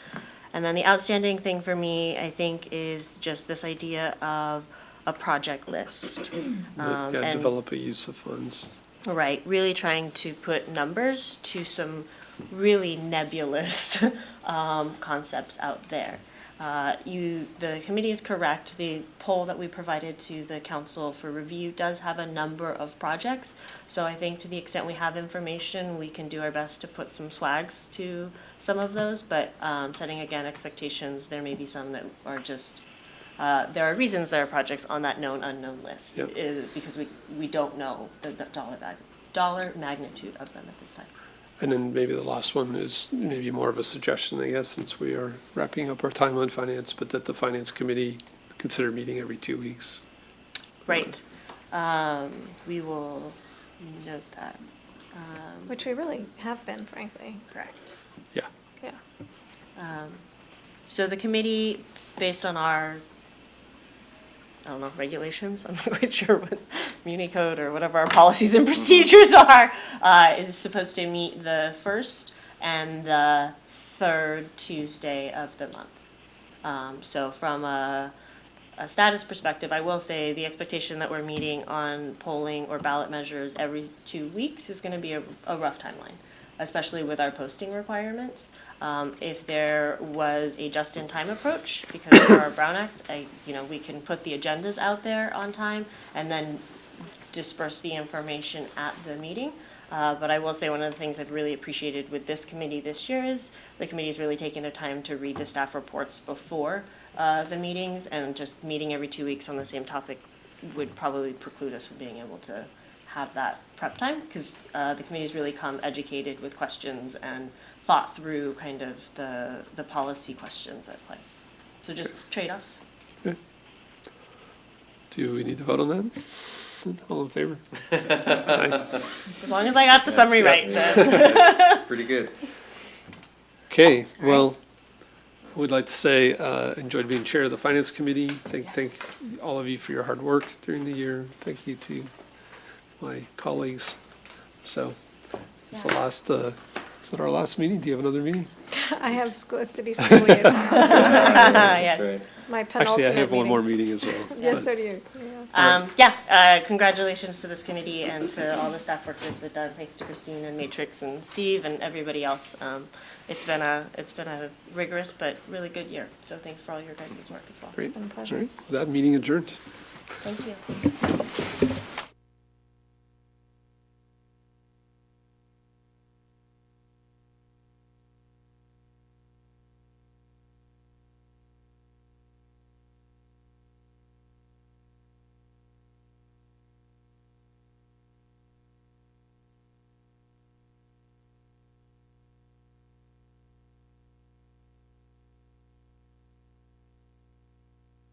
And then the outstanding thing for me, I think, is just this idea of a project list. Yeah, And- develop a use of funds. Right, really trying to put numbers to some really nebulous concepts out there. The committee is correct. The poll that we provided to the council for review does have a number of projects. So I think to the extent we have information, we can do our best to put some swags to some of those. But setting again expectations, there may be some that are just, there are reasons there are projects on that known unknown list. Yep. Because we don't know the dollar magnitude of them at this time. And then maybe the last one is maybe more of a suggestion, I guess, since we are wrapping up our time on finance, but that the finance committee consider meeting every 2 weeks. Right. We will note that. Which we really have been, frankly. Correct. Yeah. Yeah. So the committee, based on our, I don't know, regulations, I'm not quite sure what Muni Code or whatever our policies and procedures are, is supposed to meet the first and the third Tuesday of the month. So from a status perspective, I will say the expectation that we're meeting on polling or ballot measures every 2 weeks is gonna be a rough timeline, especially with our posting requirements. If there was a just-in-time approach, because of our Brown Act, we can put the agendas out there on time and then disperse the information at the meeting. But I will say one of the things I've really appreciated with this committee this year is the committee's really taken their time to read the staff reports before the meetings, and just meeting every 2 weeks on the same topic would probably preclude us from being able to have that prep time, because the committee's really come educated with questions and thought through kind of the policy questions at play. So just trade-offs. Okay. Do we need to vote on that? All in favor? Aye. As long as I got the summary right, then. That's pretty good. Okay, well, I would like to say, enjoyed being chair of the finance committee. Thank all of you for your hard work during the year. Thank you to my colleagues. So, it's the last, is it our last meeting? Do you have another meeting? I have city school liaison on Thursday. Yes. My Actually, I penultimate have one more meeting. meeting as well. Yes, but- so do you. So, yeah. Congratulations to this committee and to all the staff work that's been done. Thanks to Christine and Matrix and Steve and everybody else. It's been a rigorous but really good year. So thanks for all your guys' work as well. Great. It's been a pleasure. All right. With that, meeting adjourned. Thank you.